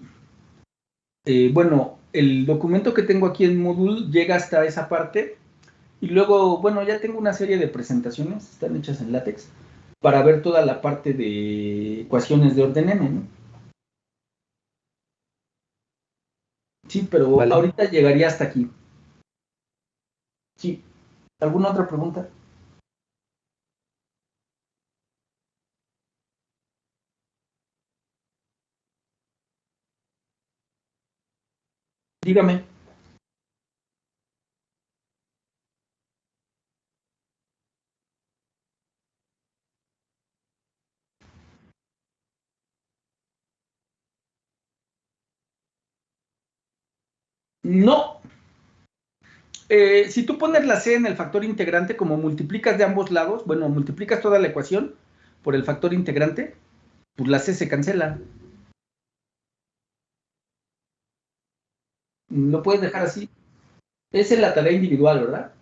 bueno, el documento que tengo aquí en Moodle llega hasta esa parte y luego, bueno, ya tengo una serie de presentaciones, están hechas en látex, para ver toda la parte de ecuaciones de orden n, ¿no? Sí, pero Vale. ahorita llegaría hasta aquí. Sí, ¿alguna otra pregunta? Dígame. No. Si tú pones la c en el factor integrante, como multiplicas de ambos lados, bueno, multiplicas toda la ecuación por el factor integrante, pues la c se cancela. Lo puedes dejar así. Esa es la tarea individual, ¿verdad?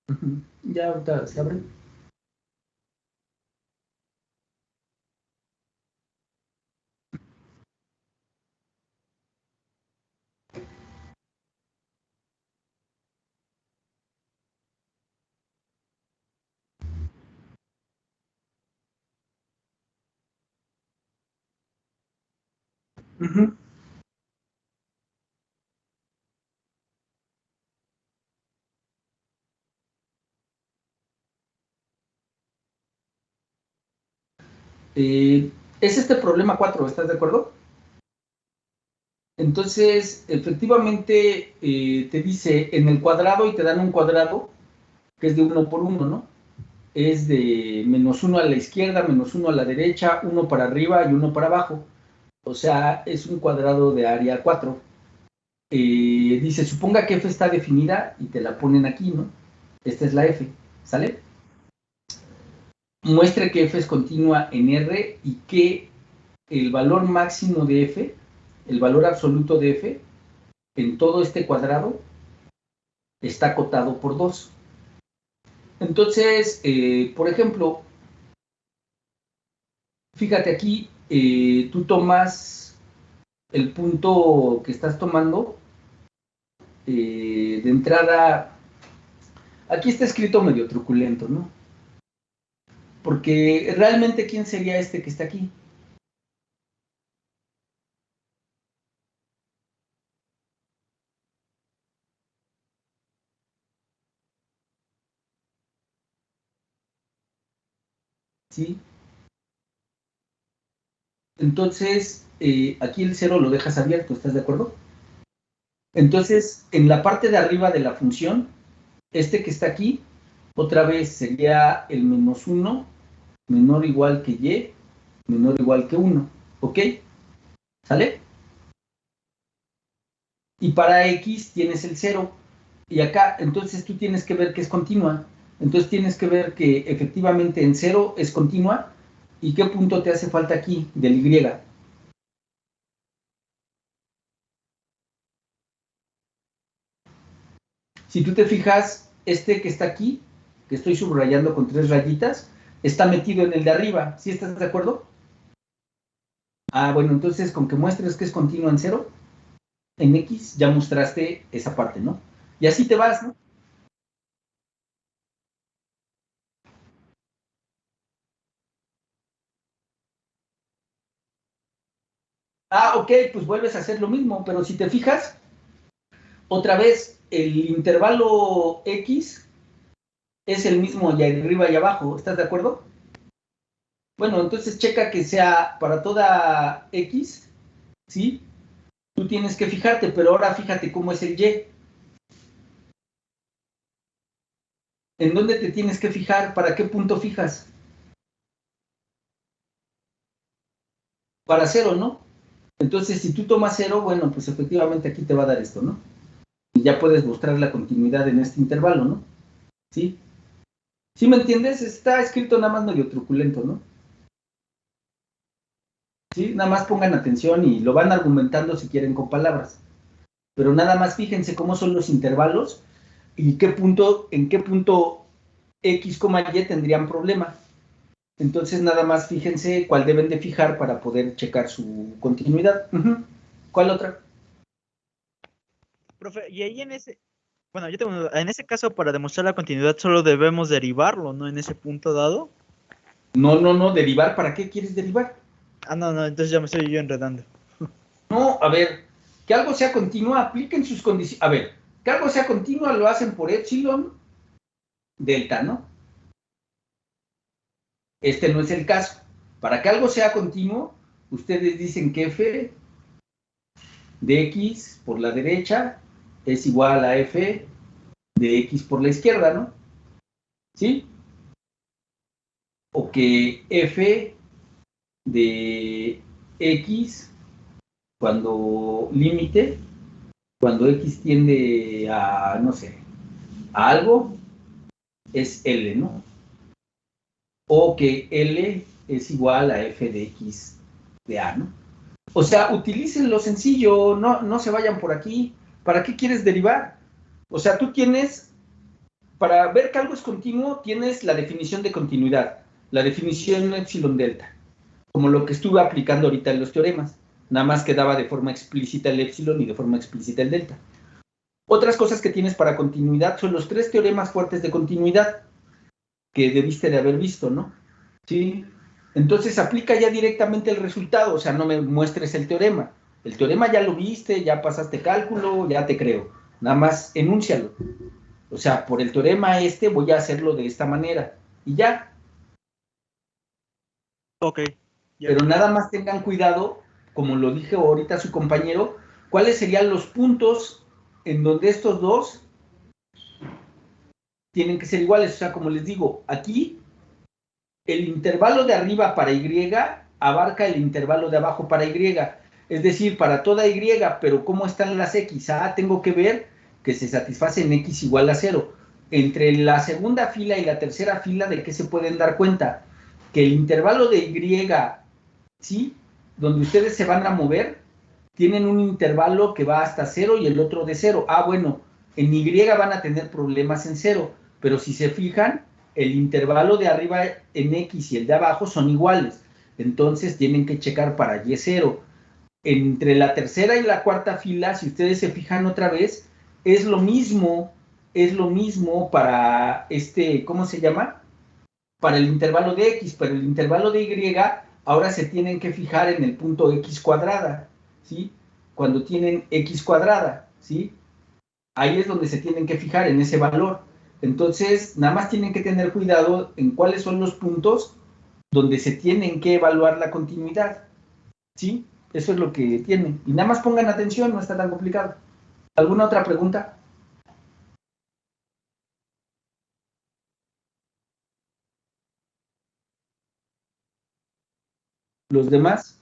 Uh-huh. Ya ahorita se abre. Uh-huh. Es este problema 4, ¿estás de acuerdo? Entonces, efectivamente, te dice en el cuadrado y te dan un cuadrado que es de 1 por 1, ¿no? Es de menos 1 a la izquierda, menos 1 a la derecha, 1 para arriba y 1 para abajo. O sea, es un cuadrado de área 4. Dice, suponga que f está definida y te la ponen aquí, ¿no? Esta es la f, ¿sale? Muestre que f es continua en R y que el valor máximo de f, el valor absoluto de f, en todo este cuadrado, está acotado por 2. Entonces, por ejemplo, fíjate aquí, tú tomas el punto que estás tomando de entrada. Aquí está escrito medio truculento, ¿no? Porque realmente, ¿quién sería este que está aquí? ¿Sí? Entonces, aquí el 0 lo dejas abierto, ¿estás de acuerdo? Entonces, en la parte de arriba de la función, este que está aquí, otra vez sería el -1 menor o igual que y menor o igual que 1, ¿ok? ¿Sale? Y para x tienes el 0, y acá, entonces tú tienes que ver que es continua, entonces tienes que ver que efectivamente en 0 es continua, y qué punto te hace falta aquí, del y. Si tú te fijas, este que está aquí, que estoy subrayando con 3 rayitas, está metido en el de arriba, ¿sí estás de acuerdo? Ah, bueno, entonces con que muestres que es continua en 0, en x ya mostraste esa parte, ¿no? Y así te vas, ¿no? Ah, ok, pues vuelves a hacer lo mismo, pero si te fijas, otra vez el intervalo x es el mismo y arriba y abajo, ¿estás de acuerdo? Bueno, entonces checa que sea para toda x, ¿sí? Tú tienes que fijarte, pero ahora fíjate cómo es el y. ¿En dónde te tienes que fijar? ¿Para qué punto fijas? Para 0, ¿no? Entonces, si tú tomas 0, bueno, pues efectivamente aquí te va a dar esto, ¿no? Y ya puedes mostrar la continuidad en este intervalo, ¿no? ¿Sí? ¿Sí me entiendes? Está escrito nada más medio truculento, ¿no? ¿Sí? Nada más pongan atención y lo van argumentando si quieren con palabras. Pero nada más fíjense cómo son los intervalos y en qué punto x, y tendrían problema. Entonces nada más fíjense cuál deben de fijar para poder checar su continuidad. ¿Cuál otra? Profe, y ahí bueno, yo tengo en ese caso para demostrar la continuidad solo debemos derivarlo, ¿no? En ese punto dado. No, derivar, ¿para qué quieres derivar? Ah, no, entonces ya me estoy yo enredando. No, a ver, que algo sea continuo, apliquen sus condiciones. A ver, que algo sea continuo lo hacen por epsilon delta, ¿no? Este no es el caso. Para que algo sea continuo, ustedes dicen que f de x por la derecha es igual a f de x por la izquierda, ¿no? ¿Sí? O que f de x cuando límite, cuando x tiende a, no sé, a algo, es L, ¿no? O que L es igual a f de x de a, ¿no? O sea, utilicen lo sencillo, no se vayan por aquí. ¿Para qué quieres derivar? O sea, tú tienes, para ver que algo es continuo, tienes la definición de continuidad, la definición epsilon delta, como lo que estuve aplicando ahorita en los teoremas, nada más que daba de forma explícita el epsilon y de forma explícita el delta. Otras cosas que tienes para continuidad son los 3 teoremas fuertes de continuidad que debiste de haber visto, ¿no? Sí. Entonces aplica ya directamente el resultado, o sea, no me muestres el teorema. El teorema ya lo viste, ya pasaste cálculo, ya te creo. Nada más enúncialo. O sea, por el teorema voy a hacerlo de esta manera. Y ya. Ok. Ya. Pero nada más tengan cuidado, como lo dije ahorita su compañero, cuáles serían los puntos en donde estos dos tienen que ser iguales. O sea, como les digo, aquí el intervalo de arriba para Y abarca el intervalo de abajo para Y. Es decir, para toda Y, pero ¿cómo están las X? Ah, tengo que ver que se satisface en X igual a 0. Entre la segunda fila y la tercera fila, ¿de qué se pueden dar cuenta? Que el intervalo de Y, ¿sí? Donde ustedes se van a mover, tienen un intervalo que va hasta 0 y el otro de 0. Ah, bueno, en Y van a tener problemas en 0, pero si se fijan, el intervalo de arriba en X y el de abajo son iguales. Entonces tienen que checar para Y0. Entre la tercera y la cuarta fila, si ustedes se fijan otra vez, es lo mismo para ¿cómo se llama? Para el intervalo de X, pero el intervalo de Y ahora se tienen que fijar en el punto X cuadrada, ¿sí? Cuando tienen X cuadrada, ¿sí? Ahí es donde se tienen que fijar en ese valor. Entonces, nada más tienen que tener cuidado en cuáles son los puntos donde se tienen que evaluar la continuidad, ¿sí? Eso es lo que tienen. Y nada más pongan atención, no está tan complicado. ¿Alguna otra pregunta? ¿Los demás?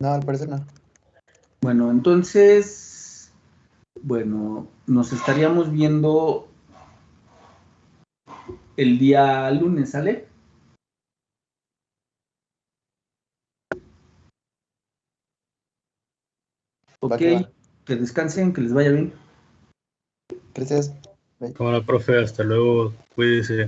No, al parecer no. Bueno, entonces, bueno, nos estaríamos viendo el día lunes, ¿sale? Va Ok, que va. que descansen, que les vaya bien. Gracias. Bye. Cámara, profe, hasta luego, cuídese.